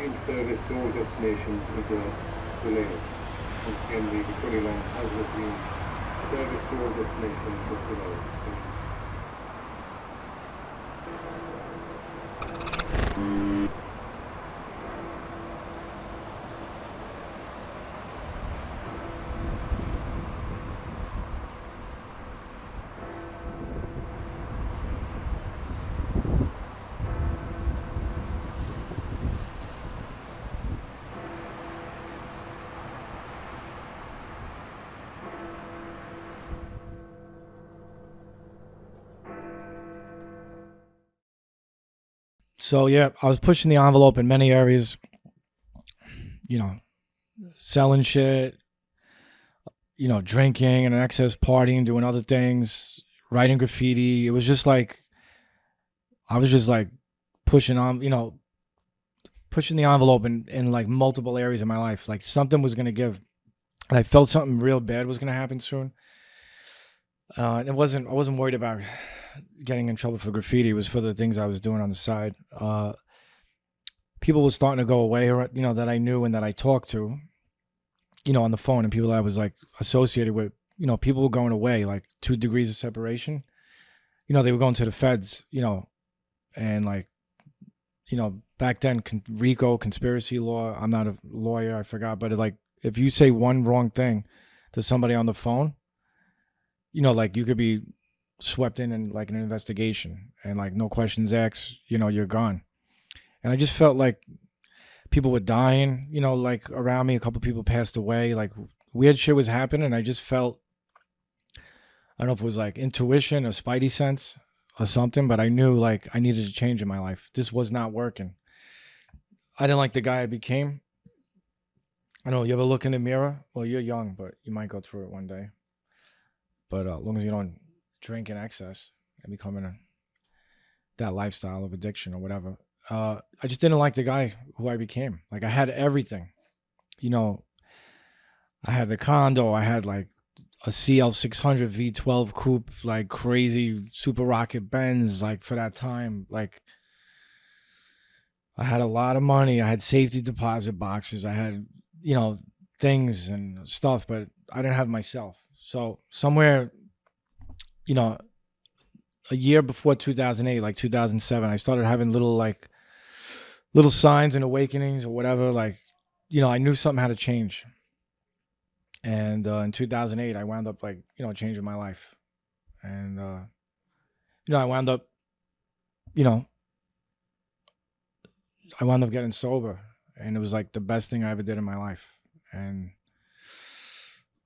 in-service to all destinations is delayed. Once again, the Victoria line has resumed service to all destinations was delayed. So yeah, I was pushing the envelope in many areas, you know, selling shit, drinking and excess partying, doing other things, writing graffiti. It was just like, I was just like pushing on, pushing the envelope in like multiple areas of my life. Like something was going to give. And I felt something real bad was going to happen soon. And I wasn't worried about getting in trouble for graffiti. It was for the things I was doing on the side. People were starting to go away, that I knew and that I talked to, on the phone, and people that I was like associated with, people were going away, like 2 degrees of separation. They were going to the feds, and like, back then, RICO, conspiracy law. I'm not a lawyer, I forgot, but like, if you say one wrong thing to somebody on the phone, like you could be swept in like an investigation, and like no questions asked, you're gone. And I just felt like people were dying, like around me. A couple people passed away. Like weird shit was happening. I just felt, I don't know if it was like intuition or spidey sense or something, but I knew like I needed a change in my life. This was not working. I didn't like the guy I became. I don't know, you ever look in the mirror? Well, you're young, but you might go through it one day. But as long as you don't drink in excess and become that lifestyle of addiction or whatever, I just didn't like the guy who I became. Like I had everything, I had the condo, I had like a CL600 V12 coupe, like crazy super rocket Benz, like for that time. Like I had a lot of money. I had safety deposit boxes. I had, things and stuff, but I didn't have myself. So somewhere, a year before 2008, like 2007, I started having little signs and awakenings or whatever. Like, I knew something had to change. And in 2008, I wound up like, changing my life. And, I wound up, getting sober. And it was like the best thing I ever did in my life. And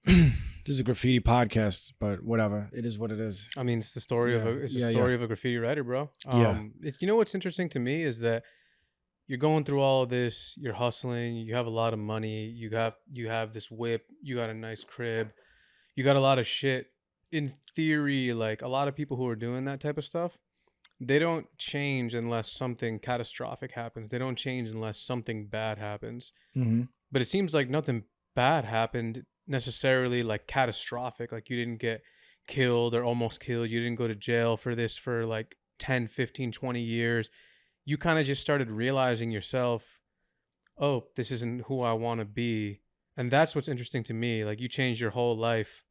this is a graffiti podcast, but whatever. It is what it is. I mean, it's the story of a graffiti writer, bro. It's, what's interesting to me is that you're going through all of this, you're hustling, you have a lot of money, you have this whip, you got a nice crib, you got a lot of shit. In theory, like a lot of people who are doing that type of stuff, they don't change unless something catastrophic happens. They don't change unless something bad happens. Mm-hmm. But it seems like nothing bad happened necessarily, like catastrophic. Like you didn't get killed or almost killed. You didn't go to jail for this for like 10, 15, 20 years. You kind of just started realizing yourself, oh, this isn't who I want to be. And that's what's interesting to me. Like you changed your whole life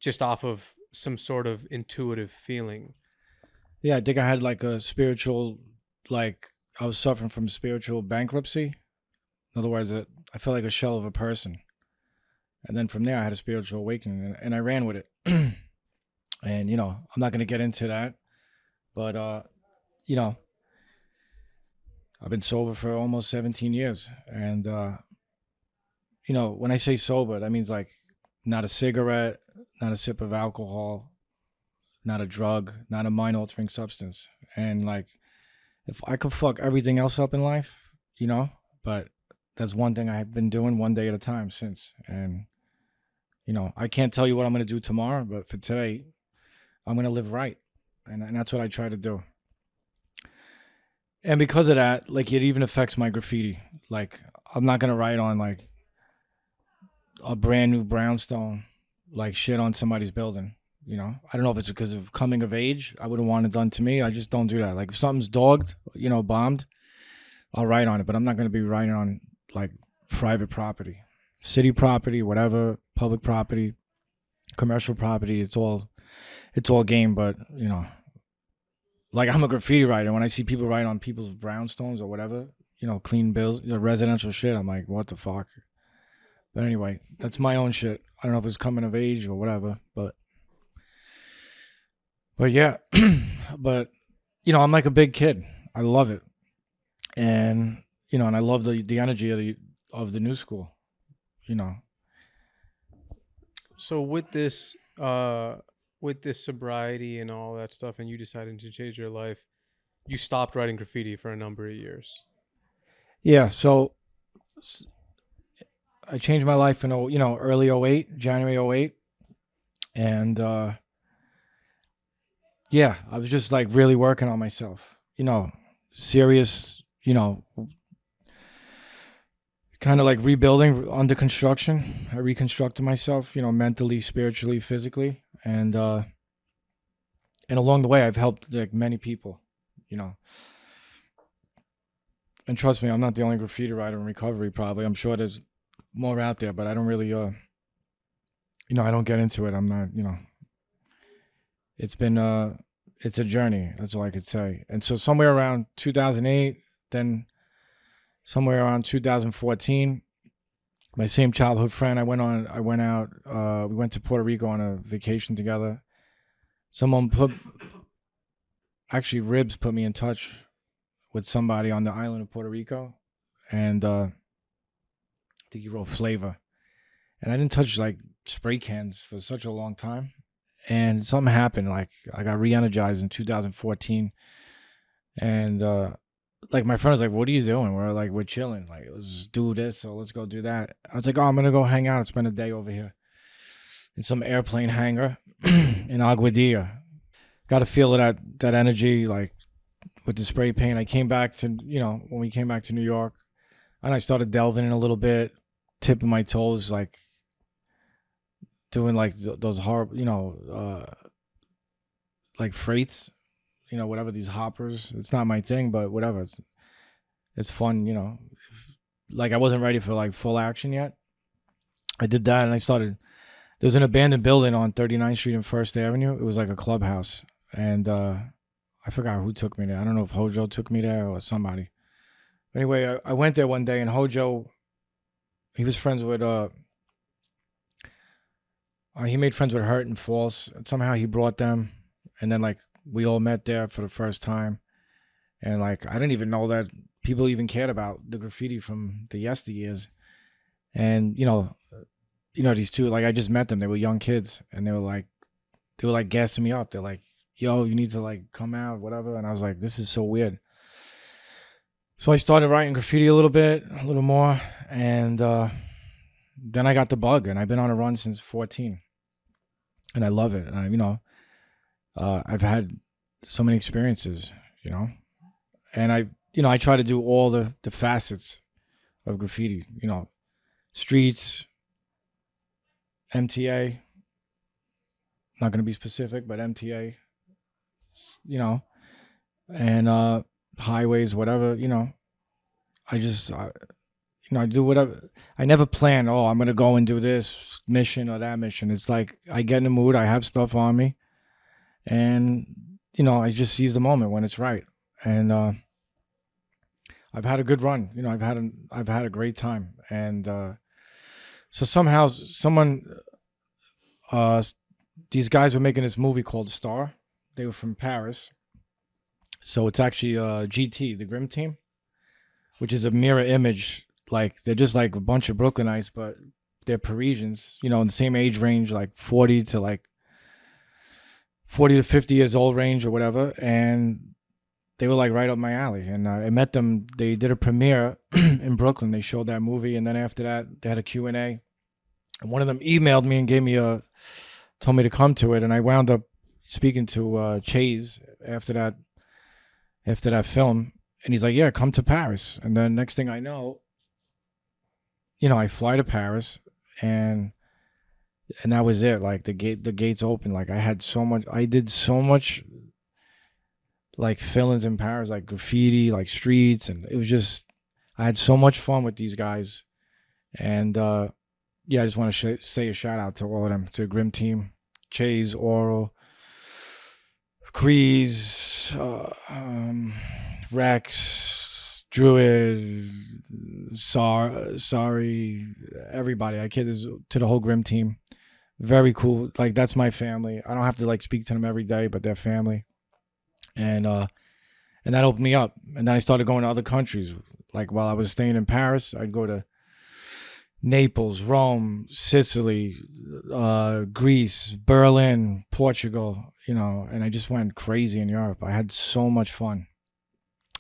just off of some sort of intuitive feeling. Yeah, I think I had like a spiritual, like I was suffering from spiritual bankruptcy. In other words, I felt like a shell of a person. And then from there, I had a spiritual awakening, and I ran with it. And, I'm not going to get into that. But, I've been sober for almost 17 years. And, when I say sober, that means like not a cigarette, not a sip of alcohol, not a drug, not a mind-altering substance. And like, if I could fuck everything else up in life, but that's one thing I've been doing one day at a time since. And, I can't tell you what I'm going to do tomorrow, but for today, I'm going to live right. And that's what I try to do. And because of that, like it even affects my graffiti. Like I'm not going to write on like a brand new brownstone, like shit on somebody's building. I don't know if it's because of coming of age. I wouldn't want it done to me. I just don't do that. Like if something's dogged, bombed, I'll write on it, but I'm not going to be writing on like private property, city property, whatever, public property, commercial property. It's all game. But you know, like I'm a graffiti writer. When I see people write on people's brownstones or whatever, you know, clean bills, residential shit, I'm like, what the fuck? But anyway, that's my own shit. I don't know if it's coming of age or whatever, but yeah, but you know, I'm like a big kid. I love it, and you know, and I love the energy of the new school, you know. So with this sobriety and all that stuff, and you deciding to change your life, you stopped writing graffiti for a number of years. Yeah, so I changed my life in early 08, January 08, and yeah, I was just like really working on myself, you know, serious, you know, kind of like rebuilding, under construction. I reconstructed myself, you know, mentally, spiritually, physically, and along the way, I've helped like many people, you know. And trust me, I'm not the only graffiti writer in recovery. Probably, I'm sure there's more out there, but I don't really, you know, I don't get into it. I'm not, you know. It's been it's a journey. That's all I could say. And so somewhere around 2008, then somewhere around 2014, my same childhood friend, we went to Puerto Rico on a vacation together. Ribs put me in touch with somebody on the island of Puerto Rico. And I think he wrote Flavor. And I didn't touch like spray cans for such a long time. And something happened, like I got re-energized in 2014. And like my friend was like, what are you doing? We're chilling. Like, let's do this or let's go do that. I was like, oh, I'm going to go hang out and spend a day over here in some airplane hangar in Aguadilla. Got to feel that energy, like with the spray paint. I came back to, you know, when we came back to New York, and I started delving in a little bit, tipping my toes, like doing like those horrible, you know, like freights, you know, whatever, these hoppers. It's not my thing, but whatever. It's fun, you know. Like I wasn't ready for like full action yet. I did that, and I started. There's an abandoned building on 39th Street and First Avenue. It was like a clubhouse, and I forgot who took me there. I don't know if HOJO took me there or somebody. Anyway, I went there one day, and HOJO, he was friends with he made friends with Hurt and False, and somehow he brought them, and then like we all met there for the first time, and like I didn't even know that people even cared about the graffiti from the yesteryears. And you know these two, like I just met them, they were young kids, and they were like gassing me up. They're like, yo, you need to like come out, whatever. And I was like, this is so weird. So I started writing graffiti a little more, and then I got the bug, and I've been on a run since 14, and I love it. And I've had so many experiences, you know, and I try to do all the facets of graffiti, you know, streets, MTA, not going to be specific, but MTA, you know, and highways, whatever, you know. I do whatever. I never plan, oh, I'm going to go and do this mission or that mission. It's like I get in the mood, I have stuff on me, and, you know, I just seize the moment when it's right. And I've had a good run. You know, I've had a great time. And so somehow these guys were making this movie called Star. They were from Paris. So it's actually GT, the Grim Team, which is a mirror image. Like they're just like a bunch of Brooklynites, but they're Parisians, you know, in the same age range, like 40 to 50 years old range or whatever. And they were like right up my alley. And I met them. They did a premiere in Brooklyn. They showed that movie. And then after that, they had a Q&A. And one of them emailed me and told me to come to it. And I wound up speaking to Chase after that film. And he's like, yeah, come to Paris. And then next thing I know, you know, I fly to Paris, and that was it. Like the gates open. Like I did so much like fill-ins in Paris, like graffiti, like streets, and it was just I had so much fun with these guys. And yeah, I just want to say a shout out to all of them, to Grim Team, Chase, Oral, Kreese, Rex, Druid, sorry, everybody. I kid this to the whole Grim Team. Very cool. Like, that's my family. I don't have to like speak to them every day, but they're family. And that opened me up. And then I started going to other countries. Like, while I was staying in Paris, I'd go to Naples, Rome, Sicily, Greece, Berlin, Portugal, you know, and I just went crazy in Europe. I had so much fun.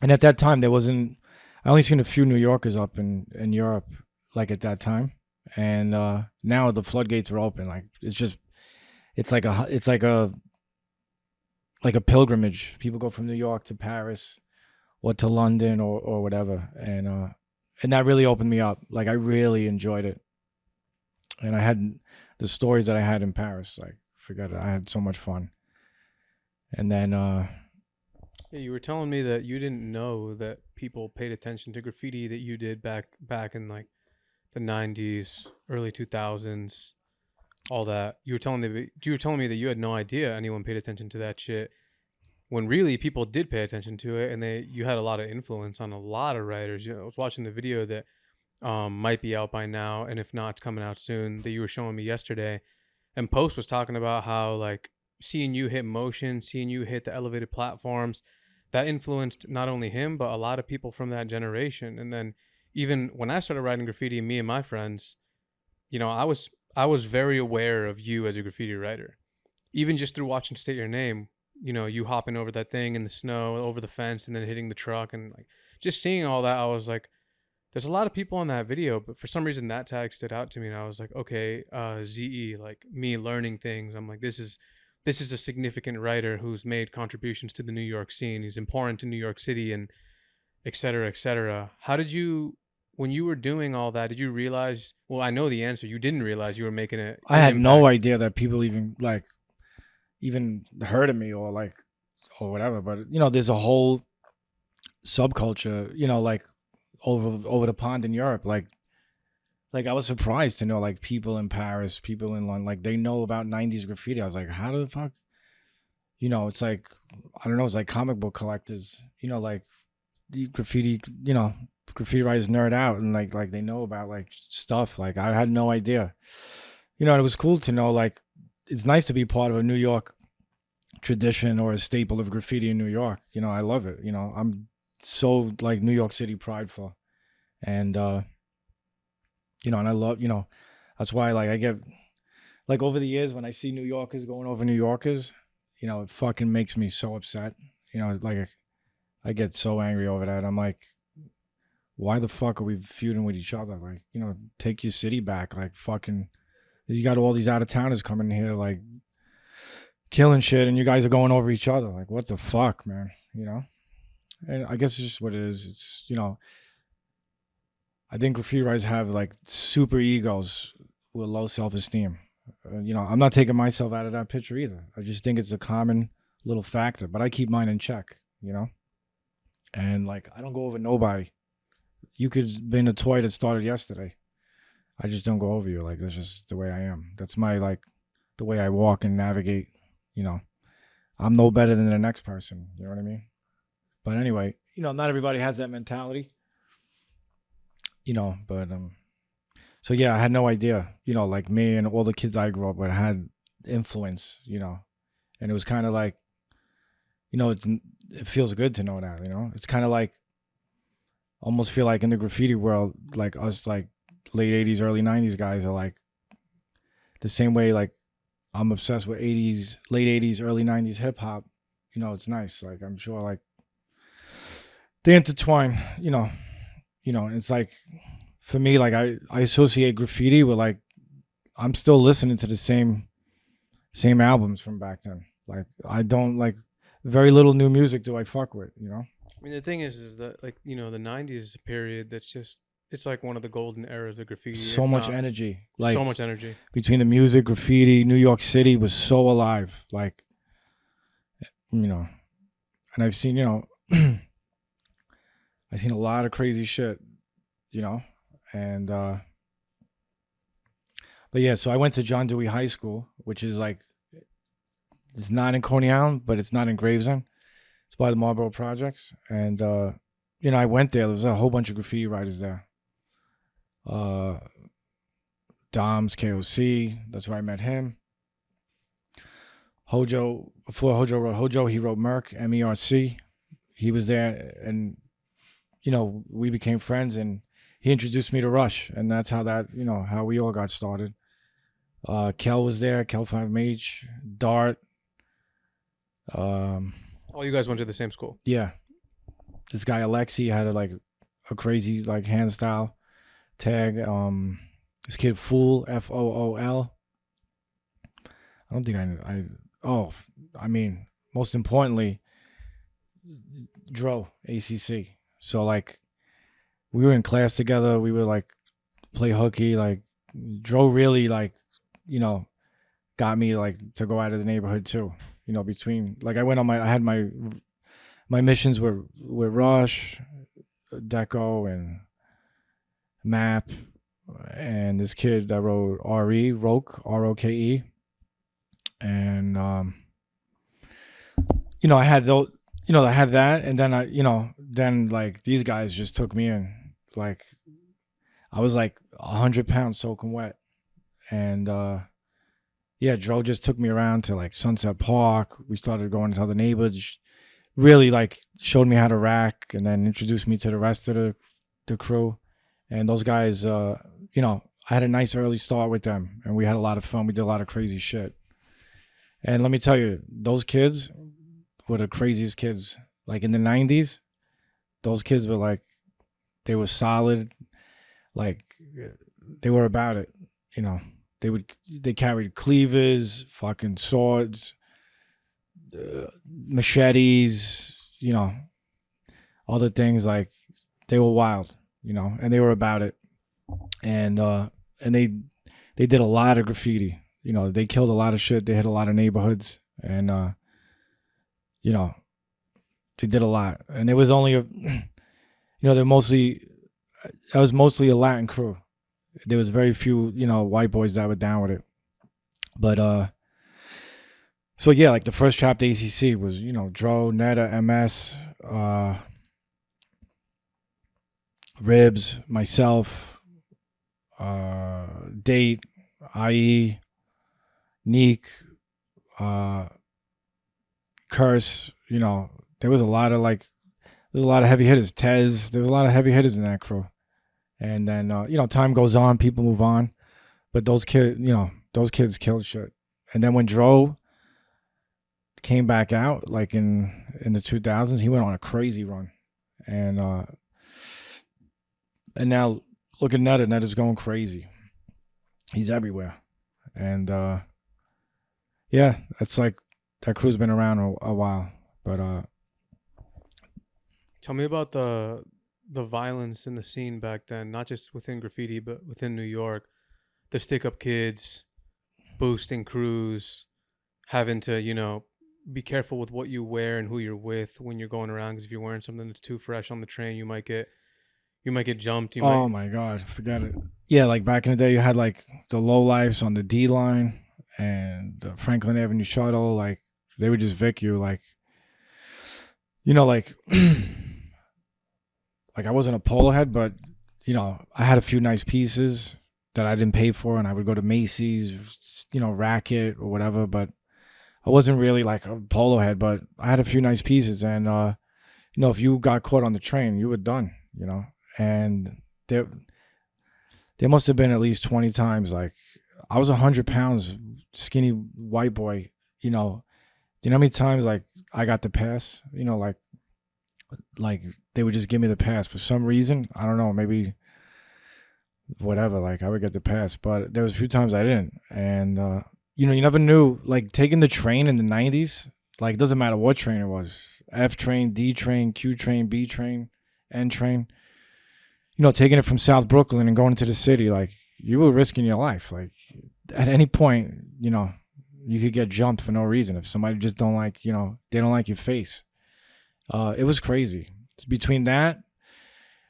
And at that time, I only seen a few New Yorkers up in Europe, like at that time. And now the floodgates are open. Like, it's like a pilgrimage. People go from New York to Paris or to London or whatever. And that really opened me up. Like, I really enjoyed it. And I had the stories that I had in Paris. Like, forget it. I had so much fun. And then yeah, you were telling me that you didn't know that people paid attention to graffiti that you did back in like the 90s, early 2000s, all that. You were telling me that you had no idea anyone paid attention to that shit, when really people did pay attention to it, and you had a lot of influence on a lot of writers. You know, I was watching the video that might be out by now, and if not, it's coming out soon, that you were showing me yesterday. And Post was talking about how, like, seeing you hit motion, seeing you hit the elevated platforms, that influenced not only him, but a lot of people from that generation. And then even when I started writing graffiti, me and my friends, you know, I was very aware of you as a graffiti writer, even just through watching State Your Name. You know, you hopping over that thing in the snow, over the fence, and then hitting the truck, and like just seeing all that, I was like, there's a lot of people on that video, but for some reason that tag stood out to me, and I was like, okay, ZE, like me learning things. I'm like, this is a significant writer who's made contributions to the New York scene. He's important to New York City, and et cetera, et cetera. How did you, when you were doing all that, did you realize? Well, I know the answer. You didn't realize you were making it. I had no idea that people even heard of me or whatever. But, you know, there's a whole subculture, you know, like over the pond in Europe. Like I was surprised to know, like, people in Paris, people in London, like, they know about 90s graffiti. I was like, how the fuck? You know, it's like, I don't know, it's like comic book collectors, you know, like the graffiti, you know, graffiti writers nerd out, and like they know about like stuff. Like, I had no idea, you know. And it was cool to know, like, it's nice to be part of a New York tradition or a staple of graffiti in New York. You know, I love it. You know, I'm so like New York City prideful, and you know, and I love, you know, that's why, like, I get, like, over the years when I see New Yorkers going over New Yorkers, you know, it fucking makes me so upset. You know, it's like I get so angry over that. I'm like, why the fuck are we feuding with each other? Like, you know, take your city back. Like, fucking, you got all these out-of-towners coming here, like, killing shit, and you guys are going over each other. Like, what the fuck, man? You know? And I guess it's just what it is. It's, you know, I think graffiti writers have, like, super egos with low self-esteem. You know, I'm not taking myself out of that picture either. I just think it's a common little factor, but I keep mine in check, you know? And, like, I don't go over nobody. You could have been a toy that started yesterday. I just don't go over you. Like, that's just the way I am. That's my, like, the way I walk and navigate, you know. I'm no better than the next person, you know what I mean? But anyway, you know, not everybody has that mentality, you know, but, so yeah, I had no idea, you know, like, me and all the kids I grew up with had influence, you know, and it was kind of like, you know, it feels good to know that, you know. It's kind of like, almost feel like in the graffiti world, like us, like late 80s, early 90s guys are like the same way, like I'm obsessed with 80s, late 80s, early 90s hip hop. You know, it's nice. Like, I'm sure, like, they intertwine, you know, and it's like, for me, like, I associate graffiti with, like, I'm still listening to the same albums from back then. Like, I don't, like, very little new music do I fuck with, you know? I mean, the thing is that, like, you know, the 90s is a period that's just, it's like one of the golden eras of graffiti. So much energy. Like, so much energy. Between the music, graffiti, New York City was so alive. Like, you know, and I've seen, you know, I've seen a lot of crazy shit, you know, and but yeah, so I went to John Dewey High School, which is like, it's not in Coney Island, but it's not in Gravesend. It's by the Marlboro Projects, and you know, I went there. There was a whole bunch of graffiti writers there. Dom's KOC, that's where I met him. HOJO, before HOJO wrote HOJO, he wrote Merc, MERC. He was there, and you know, we became friends, and he introduced me to Rush, and that's how that, you know, how we all got started. Kel was there, Kel 5Mage, Dart. All you guys went to the same school. Yeah. This guy Alexi had a crazy like hand style tag. This kid Fool, FOOL. I don't think I mean, most importantly, Dro, ACC. So like, we were in class together. We would like play hooky. Like, Dro really like, you know, got me like to go out of the neighborhood too. You know, between like I had my missions with Rush, DECO, and Map, and this kid that wrote RE, Roke, ROKE, and you know, I had those. You know, I had that, and then then like these guys just took me in. Like, I was like 100 pounds soaking wet, and yeah, Joe just took me around to like Sunset Park. We started going to other neighborhoods. Really like showed me how to rack, and then introduced me to the rest of the crew. And those guys, you know, I had a nice early start with them, and we had a lot of fun. We did a lot of crazy shit. And let me tell you, those kids were the craziest kids. Like in the 90s, those kids were like, they were solid. Like, they were about it, you know. They carried cleavers, fucking swords, machetes, you know, other things. Like, they were wild, you know, and they were about it. And they did a lot of graffiti. You know, they killed a lot of shit. They hit a lot of neighborhoods, and you know, they did a lot. And it was only that was mostly a Latin crew. There was very few, you know, white boys that were down with it. But so yeah, like the first chapter ACC was, you know, Dro, Netta, MS, Ribs, myself, Date, IE, Neek, Curse. You know, there was a lot of heavy hitters. Tez, there was a lot of heavy hitters in that crew. And then, you know, time goes on, people move on. But those kids killed shit. And then when Dro came back out, like in the 2000s, he went on a crazy run. And now look at Netta. Netta's going crazy. He's everywhere. And yeah, that's like, that crew's been around a while. But tell me about the violence in the scene back then, not just within graffiti, but within New York. The stick-up kids, boosting crews, having to, you know, be careful with what you wear and who you're with when you're going around, because if you're wearing something that's too fresh on the train, you might get jumped. My God, forget it. Yeah, like back in the day, you had like the low lives on the D line and the Franklin Avenue shuttle. Like, they would just vic you. Like, you know, like like I wasn't a polo head, but you know, I had a few nice pieces that I didn't pay for, and I would go to Macy's, you know, Racket or whatever. But I wasn't really like a polo head, but I had a few nice pieces, and you know, if you got caught on the train, you were done, you know. And there must have been at least 20 times, like, I was 100 pounds, skinny white boy, you know. Do you know how many times like I got the pass? You know, like they would just give me the pass for some reason. I don't know, maybe whatever, like I would get the pass. But there was a few times I didn't. And you know, you never knew, like taking the train in the 90s, like it doesn't matter what train it was. F train, D train, Q train, B train, N train. You know, taking it from South Brooklyn and going into the city, like you were risking your life. Like at any point, you know, you could get jumped for no reason. If somebody just don't like, you know, they don't like your face. It was crazy. It's between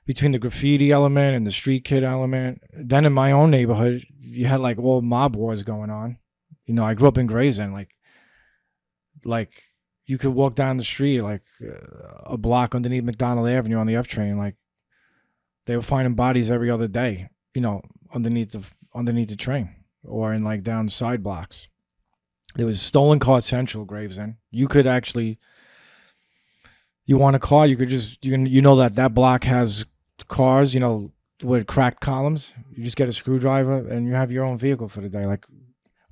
between the graffiti element and the street kid element. Then in my own neighborhood, you had like all mob wars going on. You know, I grew up in Gravesend. Like you could walk down the street like a block underneath McDonald Avenue on the F train. Like they were finding bodies every other day. You know, underneath the train or in like down side blocks. There was stolen car central, Gravesend. You could actually, you want a car, you could just, you know that block has cars, you know, with cracked columns. You just get a screwdriver and you have your own vehicle for the day. Like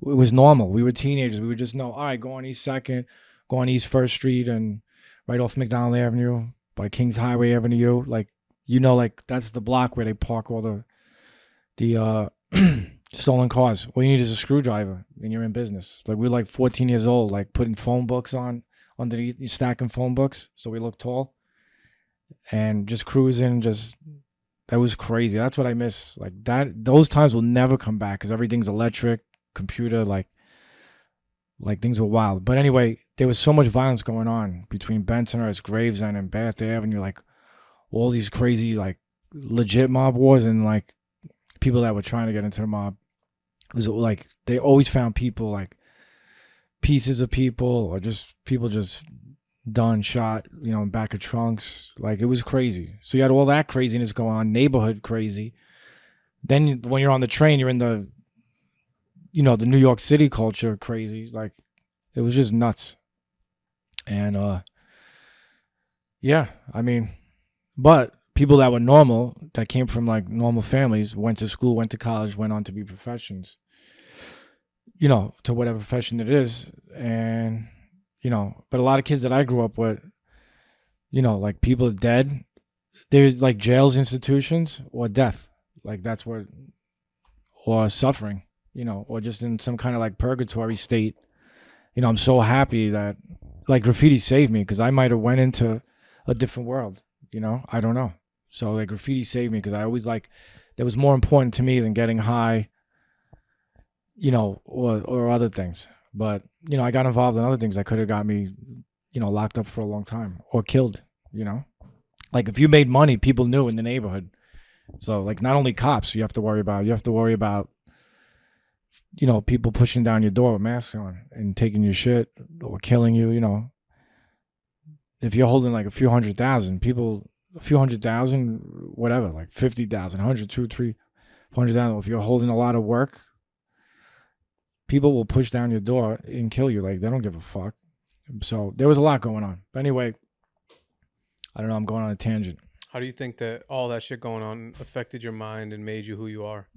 it was normal. We were teenagers. We would just know, all right, go on East 2nd, go on East 1st Street and right off McDonald Avenue by Kings Highway Avenue. Like, you know, like that's the block where they park all the stolen cars. All you need is a screwdriver and you're in business. Like we're like 14 years old, like putting phone books on underneath, stacking phone books so we look tall and just cruising. That was crazy. That's what I miss. Like that, those times will never come back because everything's electric, computer, like things were wild. But anyway, there was so much violence going on between Bensonhurst, Gravesend, and Bath Avenue. Like all these crazy, like legit mob wars and like people that were trying to get into the mob. It was like they always found people, like pieces of people or just people just done, shot, you know, in back of trunks. Like it was crazy. So you had all that craziness going on, neighborhood crazy. Then when you're on the train, you're in the, you know, the New York City culture crazy. Like it was just nuts. And yeah, I mean, but people that were normal, that came from like normal families, went to school, went to college, went on to be professions, you know, to whatever profession it is. And, you know, but a lot of kids that I grew up with, you know, like people are dead. There's like jails, institutions, or death. Like that's what, or suffering, you know, or just in some kind of like purgatory state. You know, I'm so happy that like graffiti saved me because I might have went into a different world, you know, I don't know. So like graffiti saved me because I always like, that was more important to me than getting high, you know, or other things. But, you know, I got involved in other things that could have got me, you know, locked up for a long time or killed, you know. Like if you made money, people knew in the neighborhood. So like not only cops you have to worry about, you know, people pushing down your door with masks on and taking your shit or killing you, you know. If you're holding like a few 100,000, people, a few 100,000, whatever, like 50,000, 100, 2, 3, 400,000. If you're holding a lot of work, people will push down your door and kill you. Like they don't give a fuck. So there was a lot going on. But anyway, I don't know. I'm going on a tangent. How do you think that all that shit going on affected your mind and made you who you are?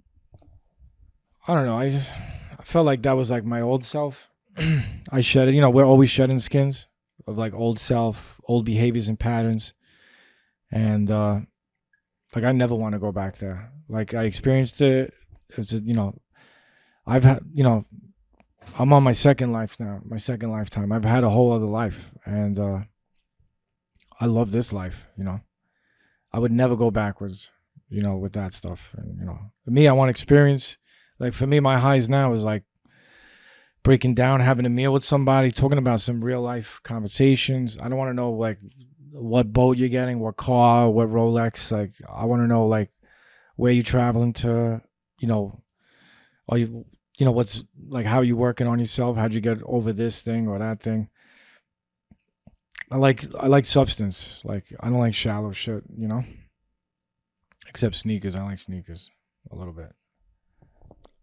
I don't know. I felt like that was like my old self. I shed it. You know, we're always shedding skins of like old self, old behaviors and patterns. And like I never want to go back there. Like I experienced it. It's you know, I've had, you know, I'm on my second life now, my second lifetime. I've had a whole other life, and I love this life. You know, I would never go backwards. You know, with that stuff. And you know, for me, I want experience. Like for me, my highs now is like breaking down, having a meal with somebody, talking about some real life conversations. I don't want to know like what boat you're getting, what car, what Rolex. Like I want to know like where you traveling to, you know, are you know, what's like, how you working on yourself? How'd you get over this thing or that thing? I like substance. Like I don't like shallow shit, you know, except sneakers. I like sneakers a little bit.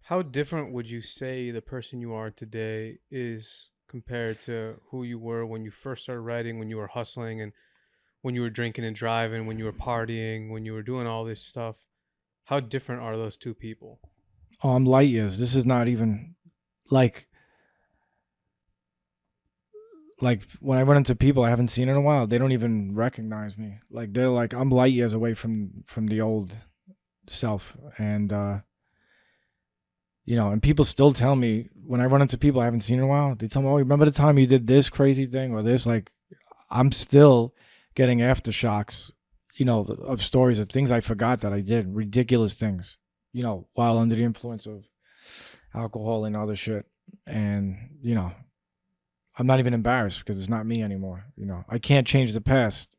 How different would you say the person you are today is compared to who you were when you first started writing, when you were hustling and when you were drinking and driving, when you were partying, when you were doing all this stuff? How different are those two people? Oh, I'm light years. This is not even like when I run into people I haven't seen in a while, they don't even recognize me. Like they're like, I'm light years away from the old self. And you know, and people still tell me when I run into people I haven't seen in a while, they tell me, oh, remember the time you did this crazy thing or this? Like I'm still getting aftershocks, you know, of stories of things I forgot that I did, ridiculous things, you know, while under the influence of alcohol and other shit. And, you know, I'm not even embarrassed because it's not me anymore. You know, I can't change the past.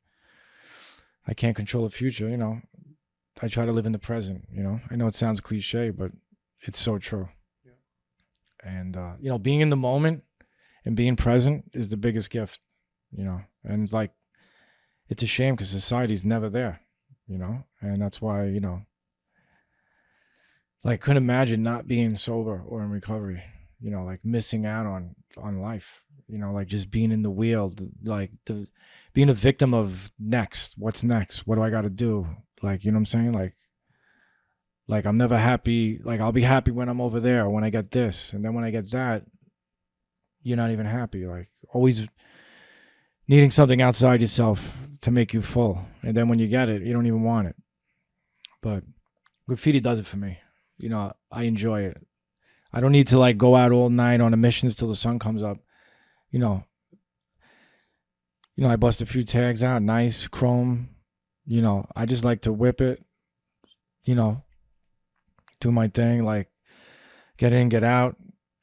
I can't control the future, you know. try to live in the present, you know. I know it sounds cliche, but it's so true. Yeah. And you know, being in the moment and being present is the biggest gift, you know. And it's like, it's a shame because society's never there, you know. And that's why, you know, like, couldn't imagine not being sober or in recovery, you know, like missing out on life, you know, like just being in the wheel, like being a victim of what's next, what do I got to do, like, you know what I'm saying, like I'm never happy, like I'll be happy when I'm over there, when I get this, and then when I get that, you're not even happy, like always needing something outside yourself to make you full, and then when you get it, you don't even want it. But graffiti does it for me. You know, I enjoy it. I don't need to like go out all night on emissions till the sun comes up. You know, I bust a few tags out, nice chrome. You know, I just like to whip it, you know, do my thing, like get in, get out,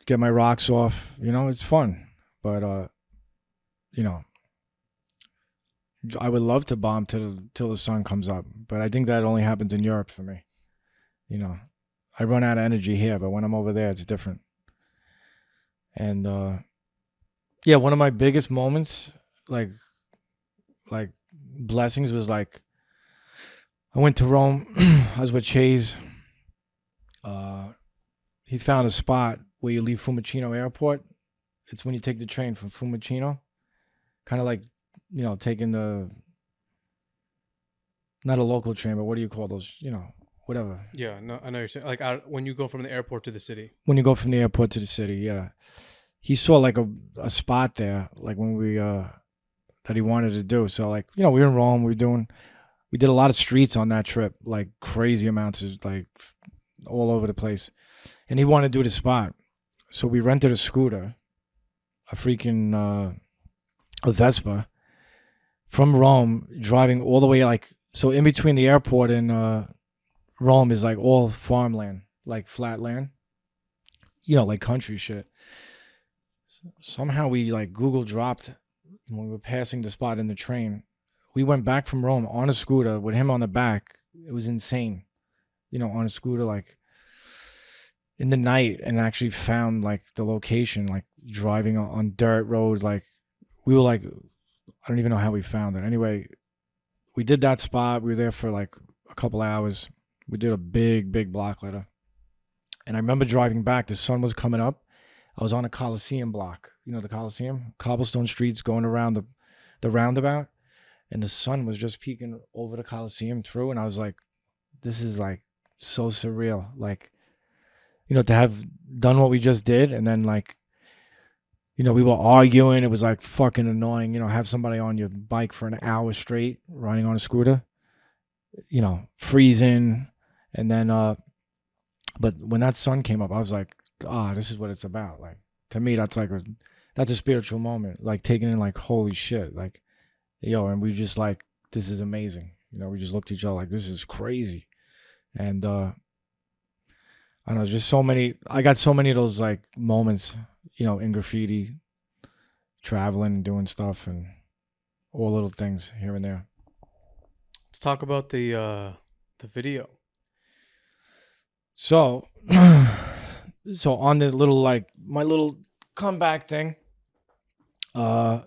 get my rocks off. You know, it's fun. But you know, I would love to bomb till the sun comes up, but I think that only happens in Europe for me. You know, I run out of energy here, but when I'm over there, it's different. And yeah, one of my biggest moments, like blessings, was like I went to Rome. I was with Chase. He found a spot where you leave Fiumicino Airport. It's when you take the train from Fiumicino, kind of like, you know, taking the, not a local train, but what do you call those? You know, whatever. Yeah, no, I know you're saying, like when you go from the airport to the city. When you go from the airport to the city, yeah. He saw like a spot there, like when we that he wanted to do. So like, you know, we were in Rome. We did a lot of streets on that trip, like crazy amounts of, like all over the place. And he wanted to do the spot, so we rented a scooter, a freaking a Vespa, from Rome, driving all the way, like, so in between the airport and Rome is like all farmland, like flat land, you know, like country shit. Somehow we like Google dropped when we were passing the spot in the train. We went back from Rome on a scooter with him on the back. It was insane, you know, on a scooter, like in the night, and actually found like the location, like driving on dirt roads. Like we were like, I don't even know how we found it. Anyway, we did that spot. We were there for like a couple hours. We did a big block letter. And I remember driving back, the sun was coming up. I was on a Coliseum block, you know, the Coliseum, cobblestone streets going around the roundabout. And the sun was just peeking over the Coliseum through. And I was like, this is like so surreal. Like, you know, to have done what we just did. And then like, you know, we were arguing. It was like fucking annoying, you know, have somebody on your bike for an hour straight riding on a scooter, you know, freezing. And then, but when that sun came up, I was like, this is what it's about. Like, to me, that's a spiritual moment, like taking in like, holy shit, like, yo, and we just like, this is amazing. You know, we just looked at each other like, this is crazy. And, I don't know, just so many, I got so many of those like moments, you know, in graffiti, traveling and doing stuff and all little things here and there. Let's talk about the video. So, so on the little, like, my little comeback thing, I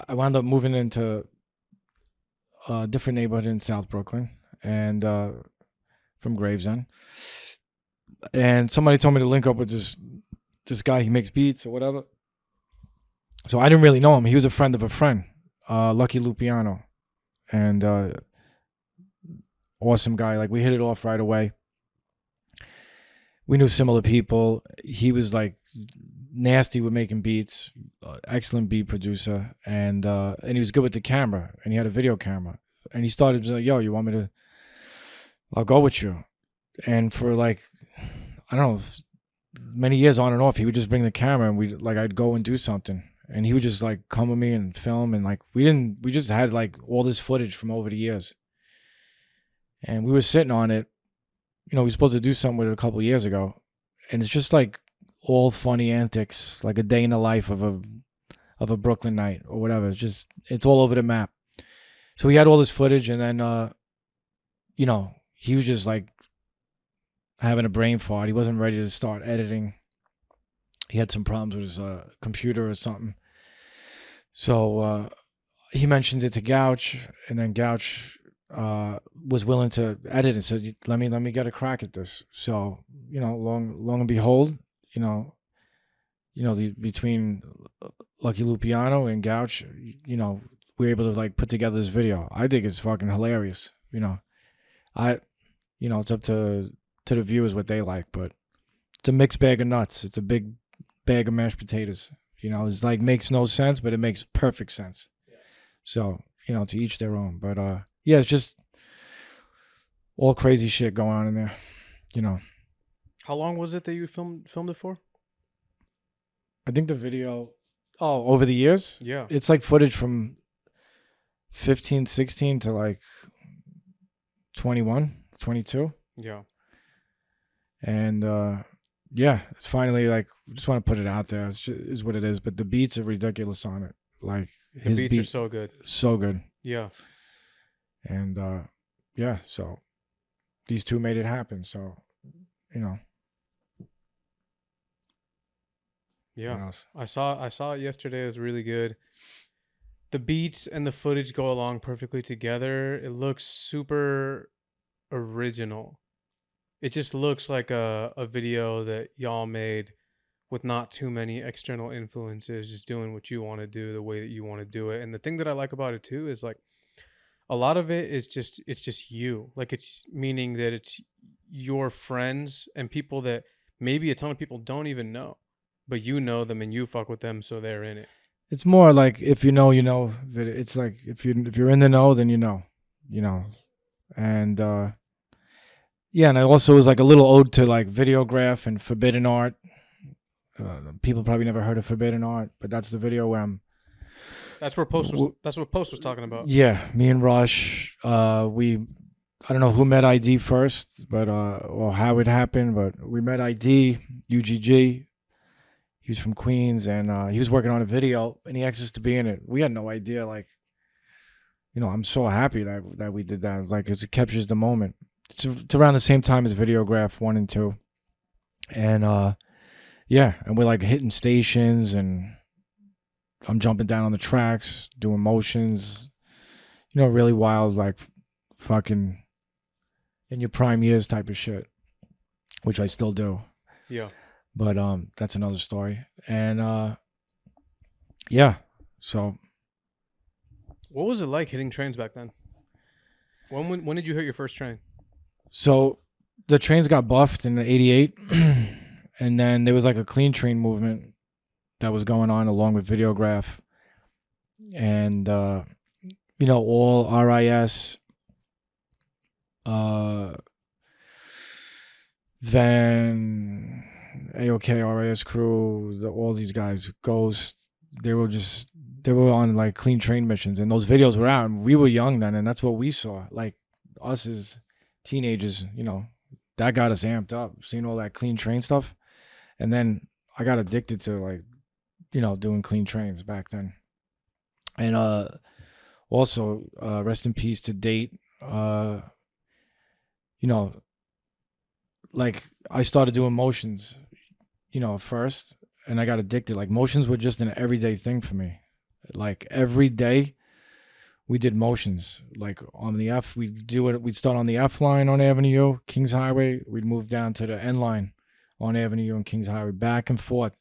wound up moving into a different neighborhood in South Brooklyn, and from Gravesend. And somebody told me to link up with this guy. He makes beats or whatever. So I didn't really know him. He was a friend of a friend, Lucky Lupiano, and awesome guy. Like, we hit it off right away. We knew similar people. He was like nasty with making beats, excellent beat producer, and he was good with the camera, and he had a video camera. And he started like, yo, you want me to, I'll go with you. And for like, I don't know, many years on and off, he would just bring the camera, and I'd go and do something, and he would just like come with me and film. And like, we just had like all this footage from over the years, and we were sitting on it. You know, we were supposed to do something with it a couple of years ago, and it's just like all funny antics, like a day in the life of a Brooklyn night or whatever. It's all over the map. So we had all this footage, and then you know, he was just like having a brain fart. He wasn't ready to start editing. He had some problems with his computer or something. So he mentioned it to Gouch, and then Gouch was willing to edit and said, let me get a crack at this. So, you know, long and behold, you know, between Lucky Lupiano and Gouch, you know, we were able to like put together this video. I think it's fucking hilarious. You know, it's up to the viewers what they like, but it's a mixed bag of nuts. It's a big bag of mashed potatoes. You know, it's like makes no sense, but it makes perfect sense. Yeah. So, you know, to each their own. But yeah, it's just all crazy shit going on in there. You know. How long was it that you filmed it for? I think the video, over the years? Yeah. It's like footage from 15, 16 to like 21, 22. Yeah. And yeah, it's finally like, just want to put it out there. It's just, is what it is. But the beats are ridiculous on it. Like the beats are so good. So good. Yeah. And yeah, so these two made it happen. So, you know. Yeah. I saw it yesterday. It was really good. The beats and the footage go along perfectly together. It looks super original. It just looks like a video that y'all made with not too many external influences, just doing what you want to do the way that you want to do it. And the thing that I like about it too is like a lot of it is it's just you. Like it's meaning that it's your friends and people that maybe a ton of people don't even know, but you know them and you fuck with them, so they're in it. It's more like if you know, you know. It's like if you're in the know, then you know. And yeah, and it also was like a little ode to like videograph and forbidden art. People probably never heard of forbidden art, but that's the video where I'm. That's what Post was talking about. Yeah, me and Rush. I don't know who met ID first, but or how it happened, but we met ID, UGG. He was from Queens, and he was working on a video, and he asked us to be in it. We had no idea, like, you know, I'm so happy that we did that. It's like it captures the moment. It's around the same time as Videograph 1 and 2, and yeah, and we're like hitting stations, and I'm jumping down on the tracks, doing motions, you know, really wild, like fucking in your prime years type of shit, which I still do. Yeah. But that's another story. And yeah, so what was it like hitting trains back then? When did you hit your first train? So the trains got buffed in '88, and then there was like a clean train movement that was going on along with Videograph, and you know, all RIS, Van, AOK, RIS crew, all these guys, Ghost, they were on like clean train missions, and those videos were out, and we were young then, and that's what we saw. Like us as teenagers, you know, that got us amped up, seeing all that clean train stuff. And then I got addicted to like, you know, doing clean trains back then. And also rest in peace to Date. You know, like I started doing motions, you know, first, and I got addicted. Like motions were just an everyday thing for me. Like every day we did motions. Like on the F, we'd start on the F line on Avenue, Kings Highway. We'd move down to the N line on Avenue and Kings Highway, back and forth.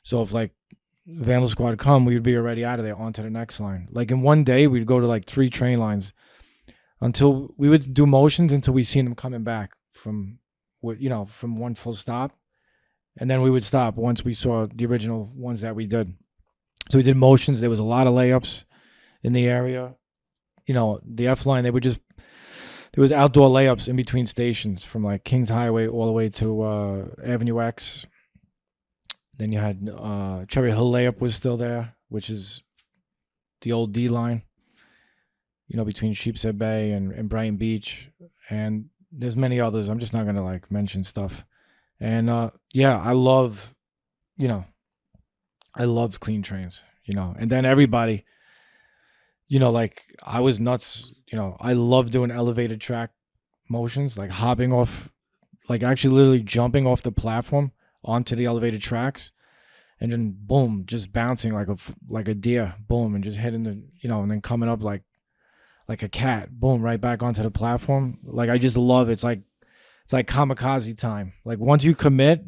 So if like Vandal Squad come, we'd be already out of there onto the next line. Like in one day, we'd go to like 3 train lines until we would do motions until we seen them coming back from one full stop. And then we would stop once we saw the original ones that we did. So we did motions. There was a lot of layups in the area. You know, the F line, there was outdoor layups in between stations from like Kings Highway all the way to Avenue X. Then you had Cherry Hill layup was still there, which is the old D line, you know, between Sheepshead Bay and Brighton Beach. And there's many others. I'm just not going to like mention stuff. And yeah, I loved clean trains, you know. And then everybody, you know, like I was nuts, you know. I love doing elevated track motions, like hopping off, like actually literally jumping off the platform onto the elevated tracks, and then boom, just bouncing like a deer, boom, and just hitting the, you know, and then coming up like a cat, boom, right back onto the platform. Like I just love it. It's like kamikaze time. Like once you commit,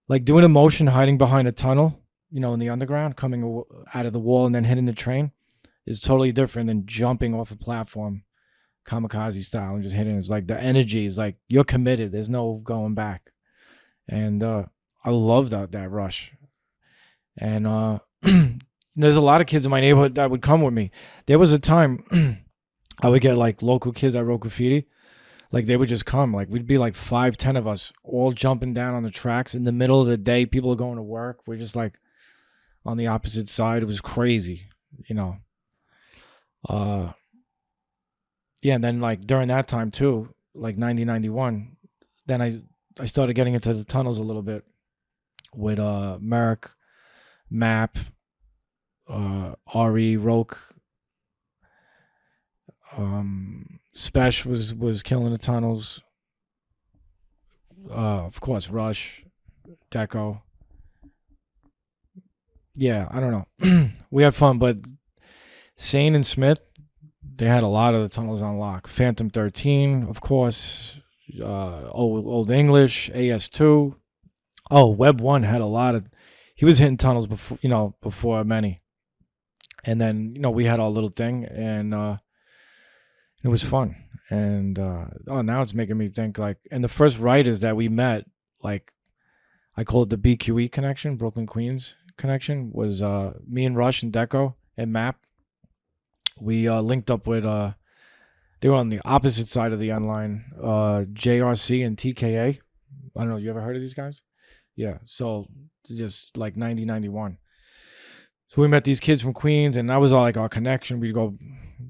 like doing a motion hiding behind a tunnel, you know, in the underground, coming out of the wall and then hitting the train is totally different than jumping off a platform kamikaze style and just hitting. It's like the energy is like you're committed. There's no going back. And I love that rush. And there's a lot of kids in my neighborhood that would come with me. There was a time I would get like local kids that wrote graffiti. Like they would just come. Like we'd be like 5-10 of us all jumping down on the tracks in the middle of the day. People are going to work. We're just like on the opposite side. It was crazy, you know. Yeah, and then like during that time too, like 90, 91, then I started getting into the tunnels a little bit with Merrick, Map, Ari, Roke, Spesh was killing the tunnels. Of course, Rush, DECO. Yeah, I don't know. We had fun, but Sane and Smith, they had a lot of the tunnels on lock. Phantom 13, of course. Old English, AS2. Oh, Web 1 had a lot of. He was hitting tunnels before many. And then, you know, we had our little thing, and it was fun. And now it's making me think, like, and the first writers that we met, like, I call it the BQE connection, Brooklyn Queens connection, was me and Rush and DECO and Map. We linked up with, they were on the opposite side of the end line, JRC and TKA. I don't know, you ever heard of these guys? Yeah, so just like 90, 91. So we met these kids from Queens, and that was all like our connection. We'd go,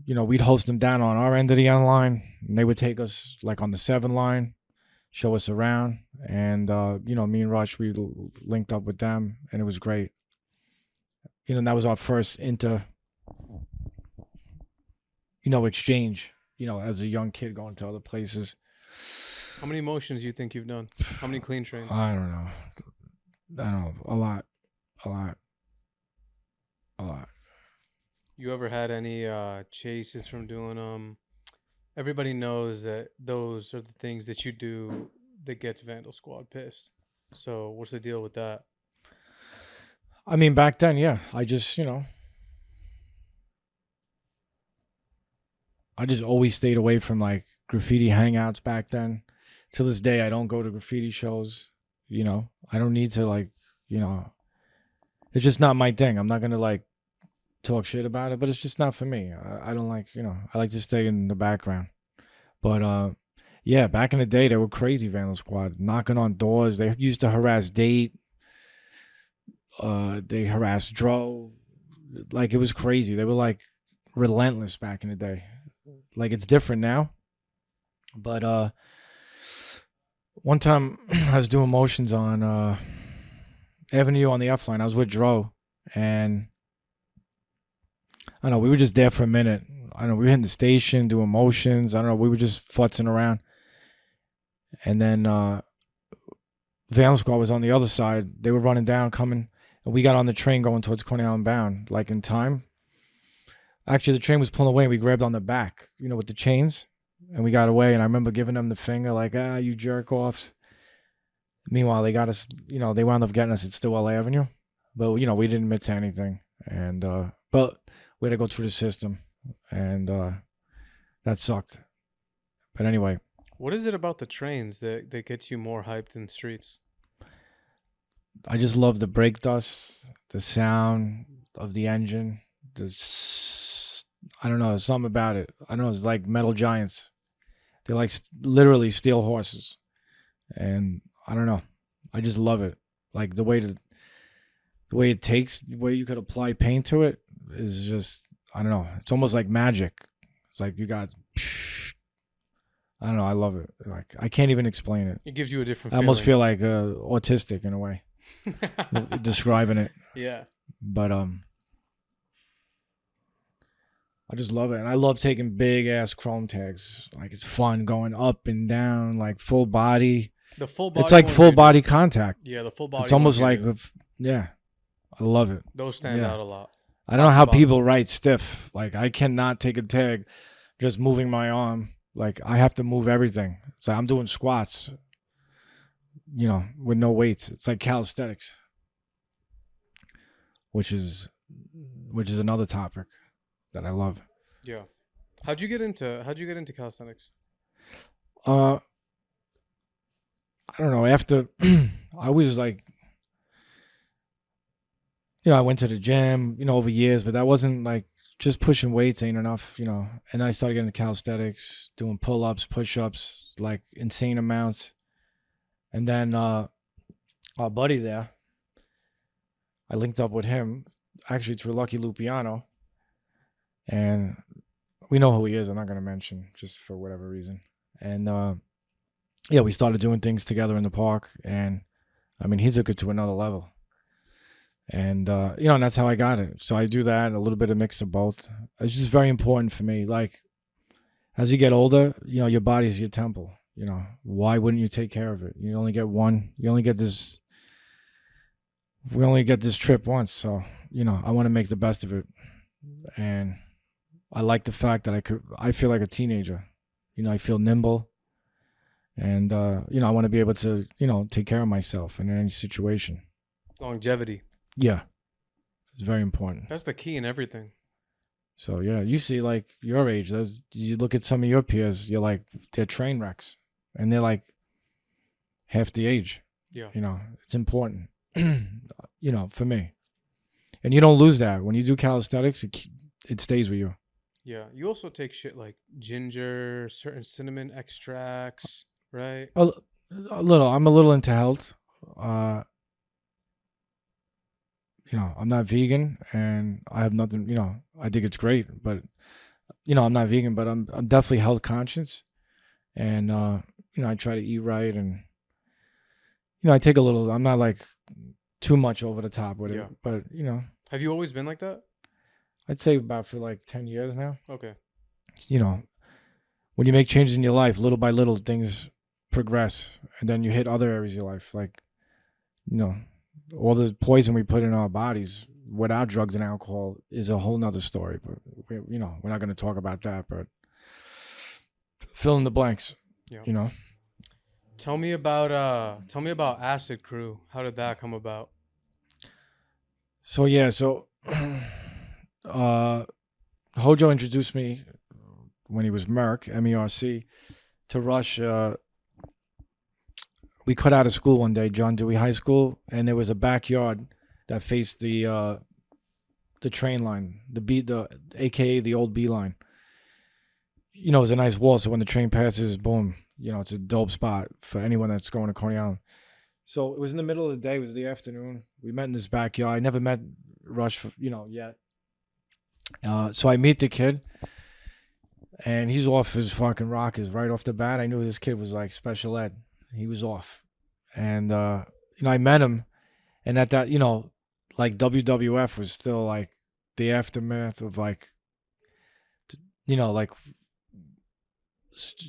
you know, we'd host them down on our end of the end line, and they would take us like on the 7 line, show us around. And, you know, me and Rush, we linked up with them, and it was great. You know, and that was our first exchange, you know, as a young kid going to other places. How many motions do you think you've done? How many clean trains? I don't know. A lot. You ever had any chases from doing them? Everybody knows that those are the things that you do that gets Vandal Squad pissed. So what's the deal with that? I mean, back then, yeah, I just always stayed away from like graffiti hangouts back then. To this day, I don't go to graffiti shows. You know, I don't need to, like, you know, it's just not my thing. I'm not going to like talk shit about it, but it's just not for me. I don't like, you know, I like to stay in the background. But yeah, back in the day, they were crazy, Vandal Squad, knocking on doors. They used to harass Date. They harassed Dro. Like, it was crazy. They were like relentless back in the day. Like, it's different now. But one time I was doing motions on Avenue on the F line. I was with Dro, and I don't know, we were just there for a minute. I don't know, we were hitting the station, doing motions. I don't know, we were just futzing around. And then Vandal Squad was on the other side. They were running down, coming, and we got on the train going towards Coney Island bound, like in time. Actually, the train was pulling away, and we grabbed on the back, you know, with the chains, and we got away. And I remember giving them the finger, like, you jerk offs. Meanwhile, they got us, you know, they wound up getting us at Stillwell Avenue. But, you know, we didn't admit to anything. And, but we had to go through the system, and that sucked. But anyway. What is it about the trains that gets you more hyped in streets? I just love the brake dust, the sound of the engine. I don't know, there's something about it. I don't know, it's like metal giants. They're like literally steel horses. And I don't know, I just love it. Like the way it takes, the way you could apply paint to it is just, I don't know, it's almost like magic. It's like you got, I don't know, I love it. Like, I can't even explain it. It gives you a different feeling. I almost feel like autistic in a way, describing it. Yeah. But I just love it. And I love taking big ass chrome tags. Like it's fun going up and down, like full body. The full body. It's like full body contact. Yeah, the full body. It's almost like, yeah, I love it. Those stand out a lot. I don't know how people write stiff. Like I cannot take a tag just moving my arm. Like I have to move everything. So I'm doing squats, you know, with no weights. It's like calisthenics, which is another topic that I love. Yeah. How'd you get into calisthenics? I don't know. After I was like, you know, I went to the gym, you know, over years, but that wasn't like just pushing weights ain't enough, you know. And I started getting into calisthenics, doing pull-ups, push-ups, like insane amounts. And then our buddy there, I linked up with him, actually through Lucky Lupiano. And we know who he is. I'm not going to mention just for whatever reason. And yeah, we started doing things together in the park. And I mean, he took it to another level. And, you know, and that's how I got it. So I do that, a little bit of mix of both. It's just very important for me. Like, as you get older, you know, your body's your temple. You know, why wouldn't you take care of it? You only get one. You only get this. We only get this trip once. So, you know, I want to make the best of it. And I like the fact that I feel like a teenager. You know, I feel nimble. And, you know, I want to be able to, you know, take care of myself in any situation. Longevity. Yeah. It's very important. That's the key in everything. So, yeah, you see, like, your age, you look at some of your peers, you're like, they're train wrecks. And they're like half the age. Yeah. You know, it's important, you know, for me. And you don't lose that. When you do calisthenics, it stays with you. Yeah. You also take shit like ginger, certain cinnamon extracts, right? A little. I'm a little into health. You know, I'm not vegan and I have nothing, you know, I think it's great, but, you know, I'm not vegan, but I'm definitely health conscious. And, you know, I try to eat right and, you know, I take a little, I'm not like too much over the top with it, but, you know. Have you always been like that? I'd say about for like 10 years now. Okay. You know, when you make changes in your life, little by little, things progress. And then you hit other areas of your life. Like, you know, all the poison we put in our bodies without drugs and alcohol is a whole nother story. But, you know, we're not going to talk about that. But fill in the blanks, you know. Tell me about Acid Crew. How did that come about? So, yeah, HOJO introduced me when he was Merc, MERC, to Rush. We cut out of school one day, John Dewey High School, and there was a backyard that faced the train line, AKA the old B line. You know, it was a nice wall, so when the train passes, boom, you know, it's a dope spot for anyone that's going to Coney Island. So it was in the middle of the day, it was the afternoon. We met in this backyard. I never met Rush, you know, yet. So I meet the kid, and he's off his fucking rockers right off the bat. I knew this kid was like special ed. He was off. And, you know, I met him, and at that, you know, like WWF was still like the aftermath of like, you know, like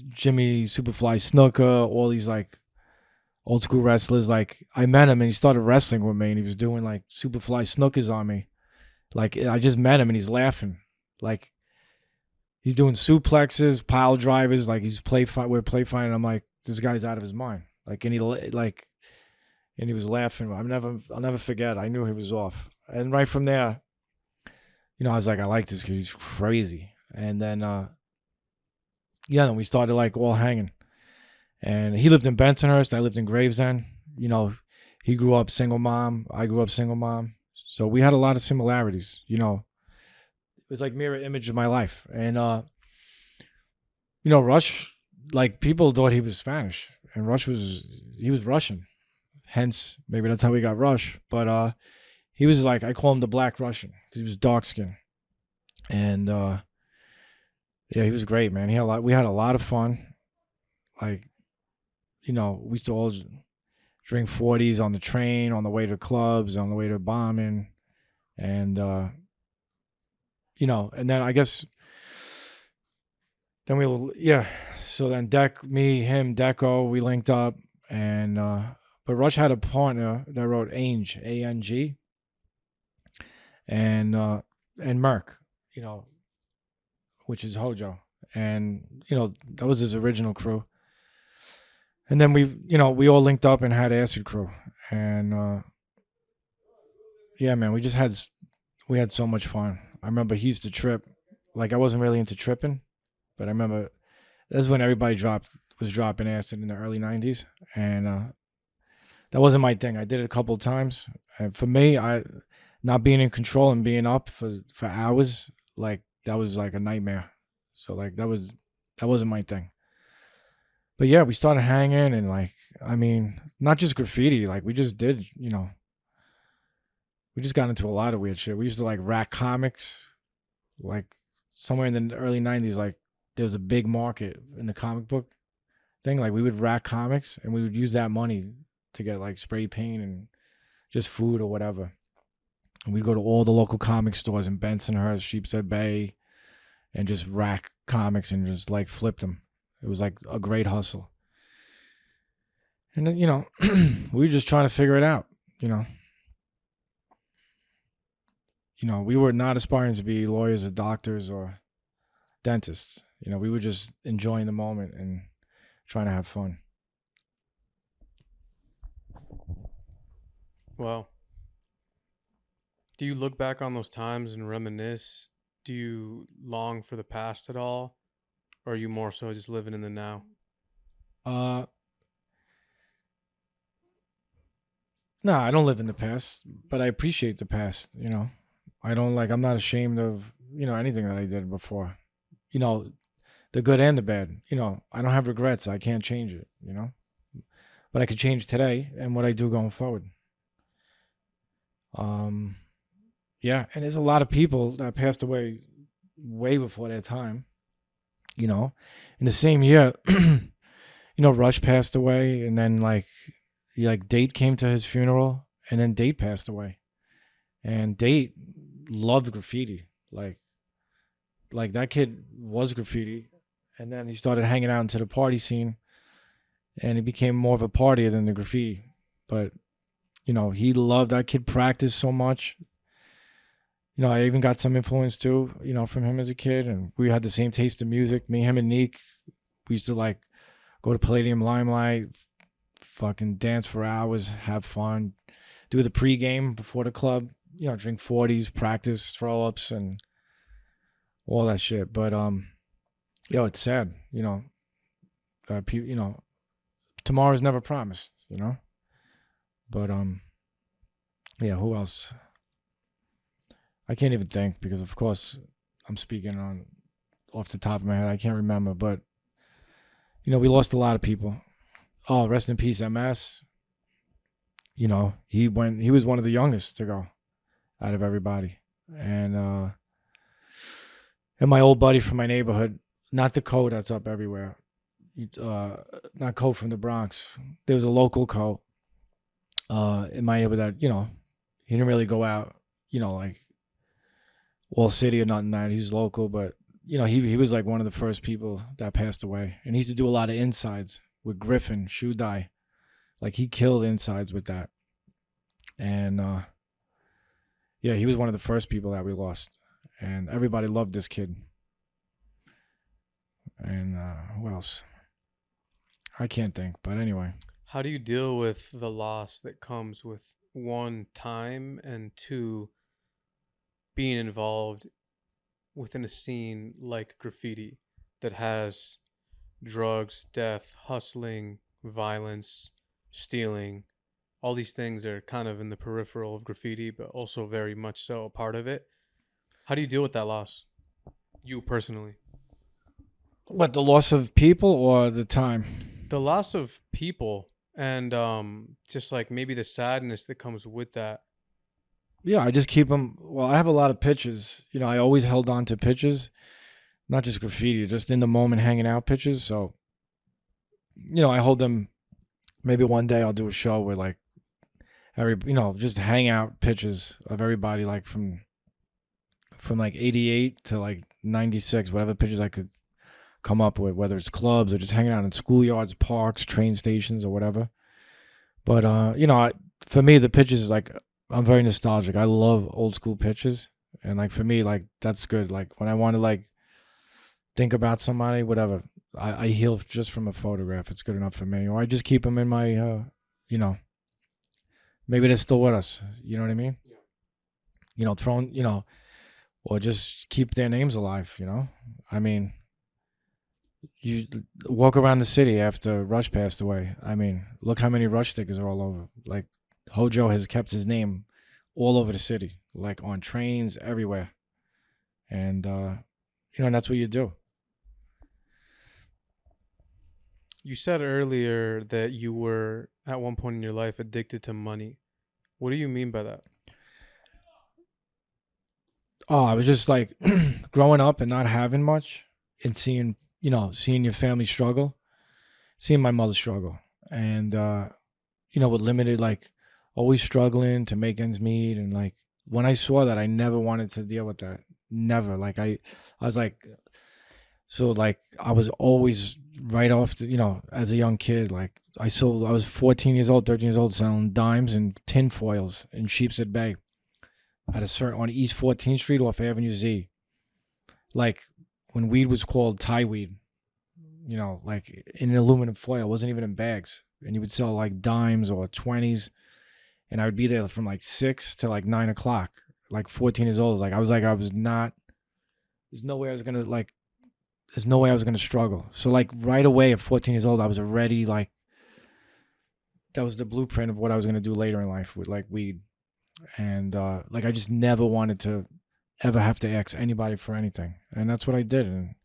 Jimmy Superfly Snuka, all these like old school wrestlers. Like I met him and he started wrestling with me and he was doing like Superfly Snookers on me. Like I just met him and he's laughing. Like he's doing suplexes, pile drivers, like we're play fighting. I'm like, this guy's out of his mind. Like and he was laughing. I'll never forget. I knew he was off. And right from there, you know, I was like, I like this kid. He's crazy. And then then we started like all hanging. And he lived in Bensonhurst. I lived in Gravesend. You know, he grew up single mom. I grew up single mom. So we had a lot of similarities, you know. It was like mirror image of my life. And, you know, Rush, like people thought he was Spanish. And he was Russian. Hence, maybe that's how we got Rush. But he was like, I call him the Black Russian because he was dark skinned. And, yeah, he was great, man. We had a lot of fun. Like, you know, we used to all drink 40s on the train, on the way to clubs, on the way to bombing. And, you know, and then I guess then so then me, him, Deco, we linked up, and but Rush had a partner that wrote Ang, A-N-G, and Merc, you know, which is HOJO, and you know that was his original crew. And then we all linked up and had Acid Crew, and yeah, man, we had so much fun. I remember he used to trip, like I wasn't really into tripping, but I remember that's when everybody was dropping acid in the early '90s, and that wasn't my thing. I did it a couple of times, and for me, not being in control and being up for hours, like that was like a nightmare. So like that wasn't my thing. But yeah, we started hanging, and like, I mean, not just graffiti, like we just did, you know, we just got into a lot of weird shit. We used to like rack comics, like somewhere in the early '90s, like there was a big market in the comic book thing. Like we would rack comics, and we would use that money to get like spray paint and just food or whatever. And we'd go to all the local comic stores in Bensonhurst, Sheepshead Bay, and just rack comics and just like flip them. It was like a great hustle. And then, you know, we were just trying to figure it out, you know. You know, we were not aspiring to be lawyers or doctors or dentists. You know, we were just enjoying the moment and trying to have fun. Wow. Do you look back on those times and reminisce? Do you long for the past at all? Or are you more so just living in the now? No, I don't live in the past, but I appreciate the past, you know. I'm not ashamed of, you know, anything that I did before. You know, the good and the bad. You know, I don't have regrets. I can't change it, you know. But I could change today and what I do going forward. Yeah, and there's a lot of people that passed away way before their time. You know, in the same year, you know, Rush passed away, and then like Date came to his funeral, and then Date passed away. And Date loved graffiti. Like that kid was graffiti, and then he started hanging out into the party scene, and he became more of a partier than the graffiti. But you know, he loved that kid. Practiced so much. You know, I even got some influence too, you know, from him as a kid, and we had the same taste of music. Me, him, and Neek, we used to like go to Palladium Limelight, fucking dance for hours, have fun, do the pregame before the club, you know, drink 40s, practice throw-ups and all that shit. But yo, it's sad, you know. You know, tomorrow's never promised, you know. But yeah, who else? I can't even think because, of course, I'm speaking off the top of my head. I can't remember, but you know, we lost a lot of people. Oh, rest in peace, MS. You know, he was one of the youngest to go out of everybody, and my old buddy from my neighborhood, not the Co that's up everywhere, not Co from the Bronx. There was a local Co in my neighborhood that, you know, he didn't really go out, you know, like Wall City or nothing that. He's local, but you know, he was like one of the first people that passed away. And he used to do a lot of insides with Griffin, Shoe Dye. Like he killed insides with that. And yeah, he was one of the first people that we lost. And everybody loved this kid. And who else? I can't think, but anyway. How do you deal with the loss that comes with, one, time, and two, being involved within a scene like graffiti that has drugs, death, hustling, violence, stealing? All these things are kind of in the peripheral of graffiti, but also very much so a part of it. How do you deal with that loss? You personally. What, the loss of people or the time? The loss of people, and just like maybe the sadness that comes with that. Yeah, I just keep them. Well, I have a lot of pictures. You know, I always held on to pictures, not just graffiti, just in the moment hanging out pictures. So, you know, I hold them. Maybe one day I'll do a show where like just hang out pictures of everybody, like from like 88 to like 96, whatever pictures I could come up with, whether it's clubs or just hanging out in schoolyards, parks, train stations, or whatever. But you know, for me, the pictures is like, I'm very nostalgic. I love old school pictures, and like for me, like that's good. Like when I want to like think about somebody, whatever, I heal just from a photograph. It's good enough for me. Or I just keep them in my, you know, maybe they're still with us. You know what I mean? Yeah. You know, throwing, you know, or just keep their names alive. You know, I mean, you walk around the city after Rush passed away. I mean, look how many Rush stickers are all over. Like HOJO has kept his name all over the city, like on trains, everywhere. And, you know, and that's what you do. You said earlier that you were at one point in your life addicted to money. What do you mean by that? Oh, I was just like growing up and not having much and seeing, you know, seeing your family struggle, seeing my mother struggle. And, you know, with limited, like always struggling to make ends meet. And like when I saw that, I never wanted to deal with that. Never. Like I was like, so like I was always right off the, you know, as a young kid, like I was 14 years old, 13 years old, selling dimes and tin foils in Sheepshead Bay at a certain, on East 14th Street off Avenue Z. Like when weed was called Thai weed, you know, like in an aluminum foil, it wasn't even in bags. And you would sell like dimes or 20s. And I would be there from like 6 to like 9 o'clock, like 14 years old. I was not, there's no way I was going to like, there's no way I was going to struggle. So like right away at 14 years old, I was already like, that was the blueprint of what I was going to do later in life with like weed. And like I just never wanted to ever have to ask anybody for anything. And that's what I did. And,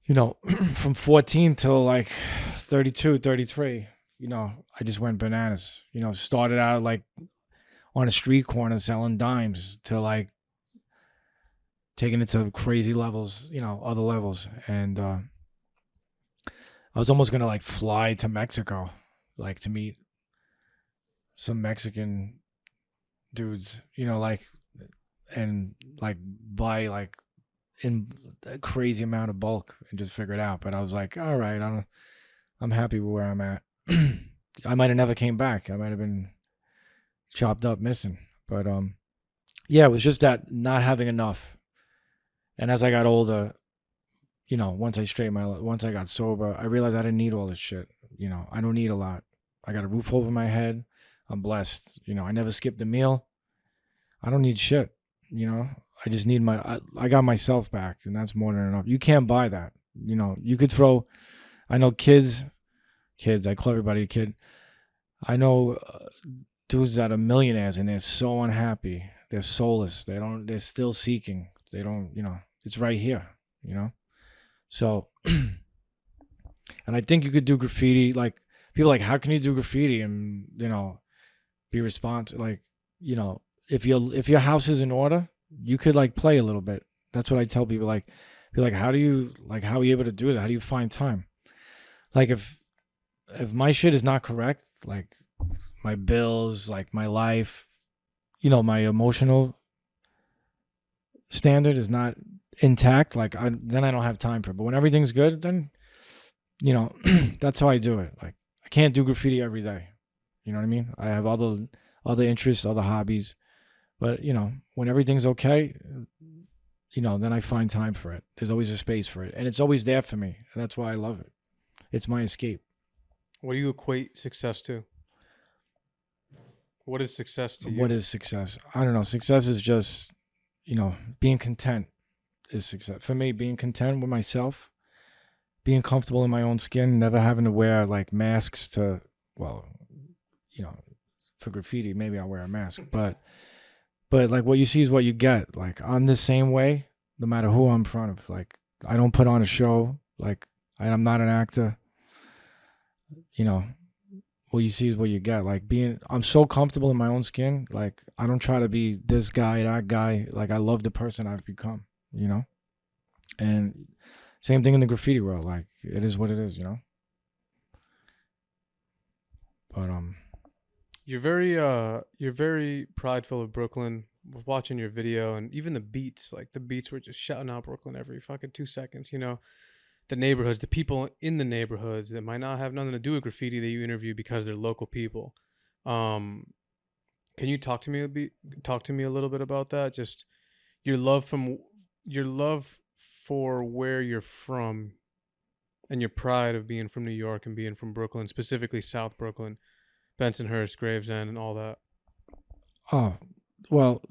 you know, from 14 till like 32, 33, you know, I just went bananas. You know, started out like on a street corner selling dimes to like taking it to crazy levels, you know, other levels. And I was almost going to like fly to Mexico, like to meet some Mexican dudes, you know, like, and like buy like in a crazy amount of bulk and just figure it out. But I was like, all right, I'm happy with where I'm at. I might have never came back. I might have been chopped up missing. But yeah, it was just that not having enough. And as I got older, you know, once I got sober, I realized I didn't need all this shit. You know, I don't need a lot. I got a roof over my head. I'm blessed. You know, I never skipped a meal. I don't need shit. You know, I just need I got myself back, and that's more than enough. You can't buy that. You know, you could throw, I know kids, I call everybody a kid. I know dudes that are millionaires and they're so unhappy. They're soulless. They're still seeking. They don't, you know, it's right here, you know? So, and I think you could do graffiti. Like people are like, how can you do graffiti and, you know, be responsible? Like, you know, if your house is in order, you could like play a little bit. That's what I tell people. Like, be like, how are you able to do that? How do you find time? Like if my shit is not correct, like my bills, like my life, you know, my emotional standard is not intact, like then I don't have time for it. But when everything's good, then, you know, that's how I do it. Like I can't do graffiti every day. You know what I mean? I have other interests, other hobbies. But, you know, when everything's okay, you know, then I find time for it. There's always a space for it. And it's always there for me. And that's why I love it. It's my escape. What do you equate success to? What is success to you? What is success? I don't know. Success is just, you know, being content is success. For me, being content with myself, being comfortable in my own skin, never having to wear like masks to, well, you know, for graffiti, maybe I'll wear a mask. But like what you see is what you get. Like I'm the same way, no matter who I'm in front of. Like I don't put on a show. Like I'm not an actor. You know, what you see is what you get. Like I'm so comfortable in my own skin. Like I don't try to be this guy, that guy. Like I love the person I've become, you know? And same thing in the graffiti world. Like it is what it is, you know? But you're very prideful of Brooklyn. was watching your video, and even the beats, like the beats were just shouting out Brooklyn every fucking 2 seconds. You know, the neighborhoods, the people in the neighborhoods that might not have nothing to do with graffiti that you interview because they're local people. Can you talk to me a little bit about that? Just your love for where you're from, and your pride of being from New York and being from Brooklyn, specifically South Brooklyn, Bensonhurst, Gravesend, and all that. Oh, well,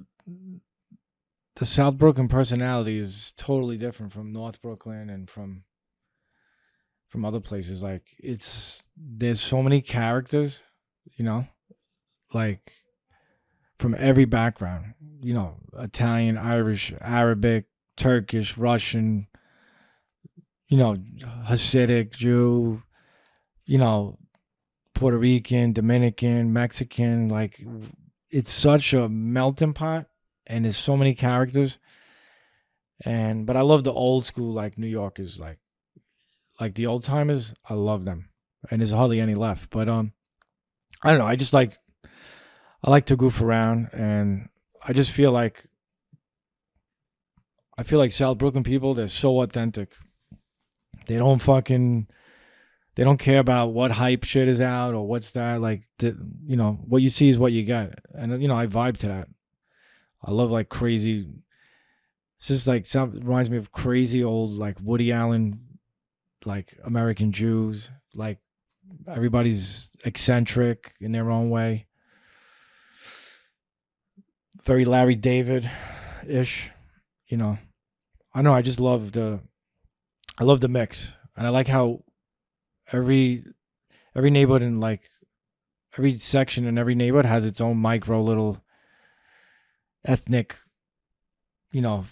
the South Brooklyn personality is totally different from North Brooklyn and from other places. Like, there's so many characters, you know, like from every background, you know, Italian, Irish, Arabic, Turkish, Russian, you know, Hasidic, Jew, you know, Puerto Rican, Dominican, Mexican. Like, it's such a melting pot, and there's so many characters. But I love the old school, like New Yorkers, like the old timers. I love them, and there's hardly any left. But I don't know. I like to goof around, and I just feel like South Brooklyn people, they're so authentic. They don't care about what hype shit is out or what's that. Like, you know, what you see is what you get. And, you know, I vibe to that. I love, like, crazy. It's just like, reminds me of crazy old, like, Woody Allen, like, American Jews. Like, everybody's eccentric in their own way. Very Larry David-ish, you know. I know, I just love the mix. And I like how every neighborhood and like every section in every neighborhood has its own micro little ethnic, you know,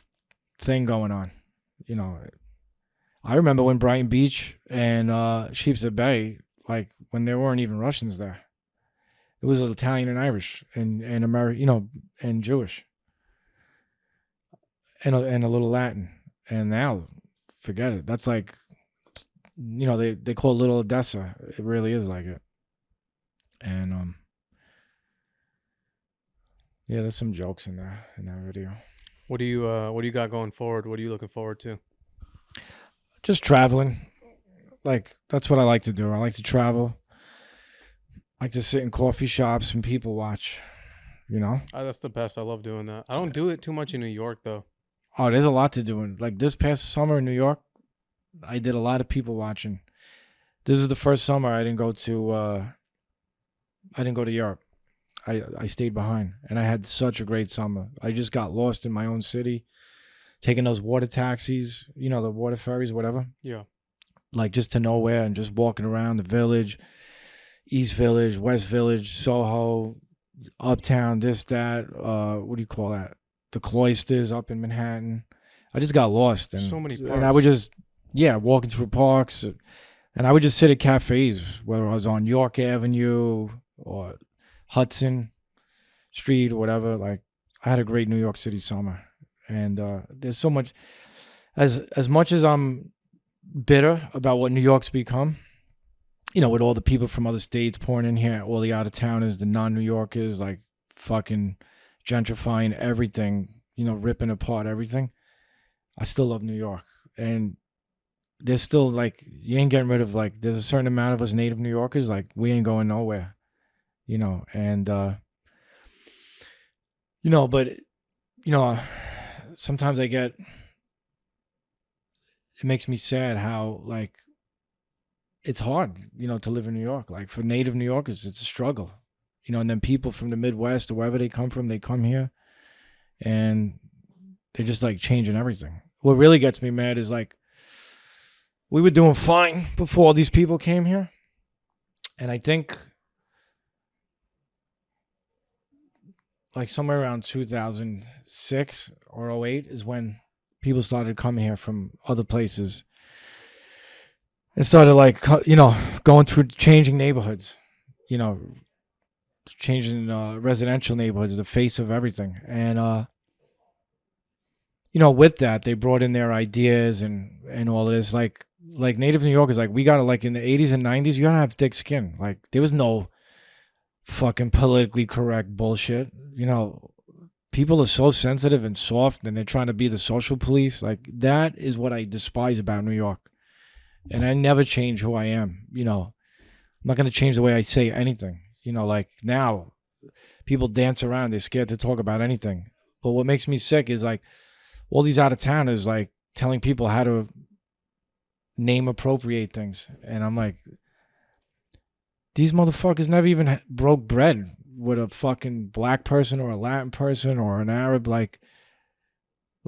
thing going on. You know, I remember when Brighton Beach and Sheepshead Bay, like when there weren't even Russians there. It was Italian and Irish and American, you know, and Jewish and a little Latin. And now, forget it. That's like, you know, they call it Little Odessa. It really is like it. And yeah, there's some jokes in that video. What do you got going forward? What are you looking forward to? Just traveling. Like, that's what I like to do. I like to travel. I like to sit in coffee shops and people watch, you know? That's the best. I love doing that. I don't do it too much in New York, though. Oh, there's a lot to do. Like, this past summer in New York, I did a lot of people watching. This is the first summer I didn't go to Europe. I stayed behind, and I had such a great summer. I just got lost in my own city, taking those water taxis, you know, the water ferries, whatever. Yeah. Like, just to nowhere and just walking around the village, East Village, West Village, Soho, Uptown, this, that. What do you call that? The Cloisters up in Manhattan. I just got lost. And so many parks. And I would just, walking through parks. And I would just sit at cafes, whether I was on York Avenue or Hudson Street or whatever. Like, I had a great New York City summer. And there's so much, as much as I'm bitter about what New York's become, you know, with all the people from other states pouring in here, all the out-of-towners, the non-New Yorkers, like fucking gentrifying everything, you know, ripping apart everything. I still love New York. And there's still, like, you ain't getting rid of, like, there's a certain amount of us native New Yorkers, like, we ain't going nowhere, you know. And, you know, but, you know, sometimes it makes me sad how, like, it's hard, you know, to live in New York. Like, for native New Yorkers, it's a struggle, you know. And then people from the Midwest or wherever they come from, they come here and they're just, like, changing everything. What really gets me mad is, like, we were doing fine before all these people came here. And I think, like, somewhere around 2006 or 08 is when people started coming here from other places. And started, like, you know, going through changing neighborhoods, you know, changing residential neighborhoods, the face of everything. And, you know, with that, they brought in their ideas and all of this. Like native New Yorkers, like, we got to, like, in the 80s and 90s, you got to have thick skin. Like, there was no fucking politically correct bullshit. You know, people are so sensitive and soft, and they're trying to be the social police. Like, that is what I despise about New York. And I never change who I am. You know, I'm not going to change the way I say anything. You know, like now, people dance around. They're scared to talk about anything. But what makes me sick is like all these out-of-towners like telling people how to name appropriate things. And I'm like, these motherfuckers never even broke bread with a fucking black person or a Latin person or an Arab. Like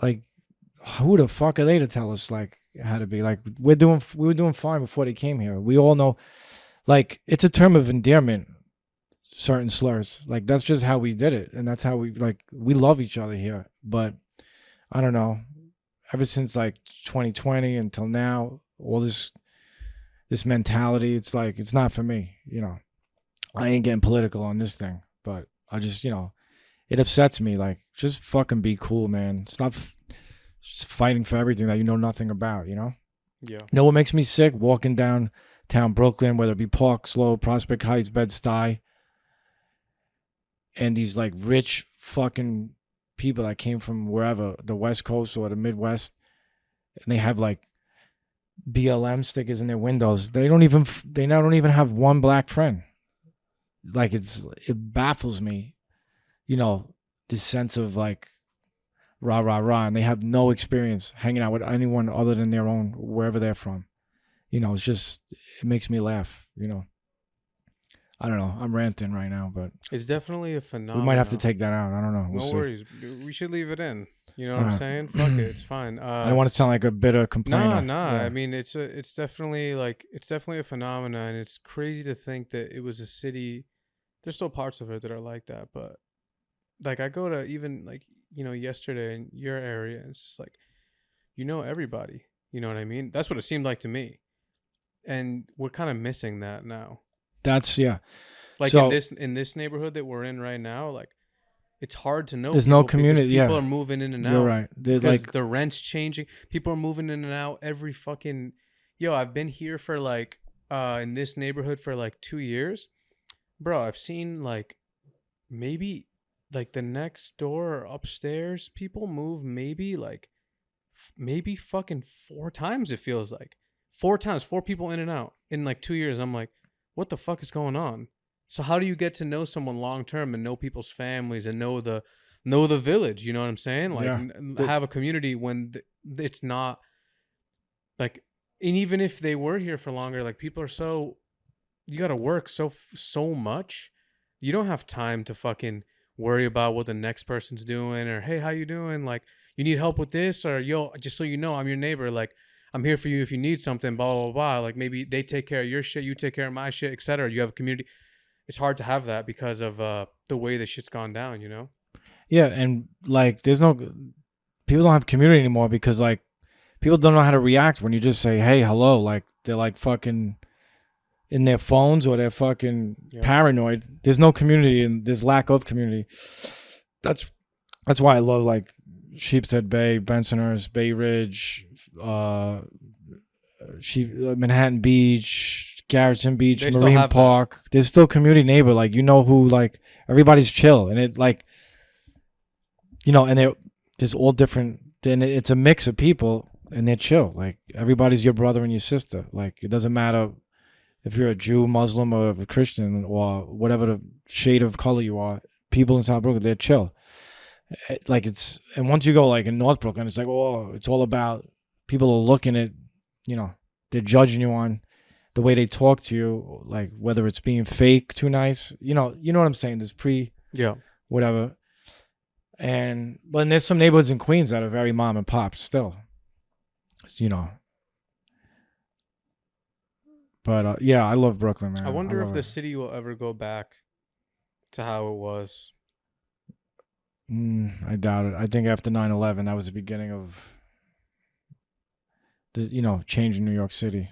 who the fuck are they to tell us like how to be? Like, we were doing fine before they came here. We all know, like, it's a term of endearment, certain slurs. Like, that's just how we did it, and that's how we love each other here. But I don't know, ever since like 2020 until now, all this mentality, it's like, it's not for me. You know, I ain't getting political on this thing, but I just, you know, it upsets me. Like, just fucking be cool, man. Stop just fighting for everything that you know nothing about, you know? Yeah. You know what makes me sick? Walking downtown Brooklyn, whether it be Park Slope, Prospect Heights, Bed-Stuy, and these like rich fucking people that came from wherever, the West Coast or the Midwest, and they have like BLM stickers in their windows. They now don't even have one black friend. Like, it baffles me, you know, this sense of like rah rah rah, and they have no experience hanging out with anyone other than their own, wherever they're from. You know, it makes me laugh. You know, I don't know. I'm ranting right now, but it's definitely a phenomenon. We might have to take that out. I don't know. We'll no see. worries. We should leave it in. You know what I'm saying? Fuck it. It's fine. I don't want to sound like a bitter complainer. Nah. Yeah. I mean, it's definitely a phenomenon. And it's crazy to think that it was a city. There's still parts of it that are like that, but like, I go to even like, you know, yesterday in your area, and it's just like, you know, everybody. You know what I mean? That's what it seemed like to me. And we're kind of missing that now. That's, yeah. Like, so, in this neighborhood that we're in right now, like, it's hard to know. There's no community. People are moving in and out. You're right. Because like, the rent's changing. People are moving in and out every fucking. Yo, I've been here for like in this neighborhood for like 2 years, bro. I've seen like maybe like the next door or upstairs people move maybe fucking 4 times. It feels like 4 times, 4 people in and out in like 2 years. I'm like, what the fuck is going on? So how do you get to know someone long term and know people's families and know the village? You know what I'm saying? Like, have a community when it's not like, and even if they were here for longer, like, people are so, you got to work so much. You don't have time to fucking worry about what the next person's doing, or, hey, how you doing? Like, you need help with this, or, yo, just so you know, I'm your neighbor. Like, I'm here for you if you need something, blah, blah, blah. Like, maybe they take care of your shit, you take care of my shit, etc. You have a community. It's hard to have that because of the way the shit's gone down, you know? Yeah, and like, people don't have community anymore because like, people don't know how to react when you just say, hey, hello. Like, they're like fucking in their phones, or they're fucking paranoid. There's no community, and there's lack of community. That's why I love like Sheepshead Bay, Bensonhurst, Bay Ridge, Manhattan Beach, Garrison Beach, Marine Park. There's still community neighbor. Like, you know who, like, everybody's chill, and it like, you know, and there's all different. Then it's a mix of people, and they're chill. Like, everybody's your brother and your sister. Like, it doesn't matter if you're a Jew, Muslim, or a Christian, or whatever the shade of color you are. People in South Brooklyn, they're chill. Like, it's, and once you go like in North Brooklyn, it's like, oh, it's all about, people are looking at, you know, they're judging you on the way they talk to you, like whether it's being fake, too nice, you know what I'm saying? There's whatever. But there's some neighborhoods in Queens that are very mom and pop still, you know. But yeah, I love Brooklyn, man. I wonder if the city will ever go back to how it was. I doubt it. I think after 9/11, that was the beginning of the, you know, change in New York City.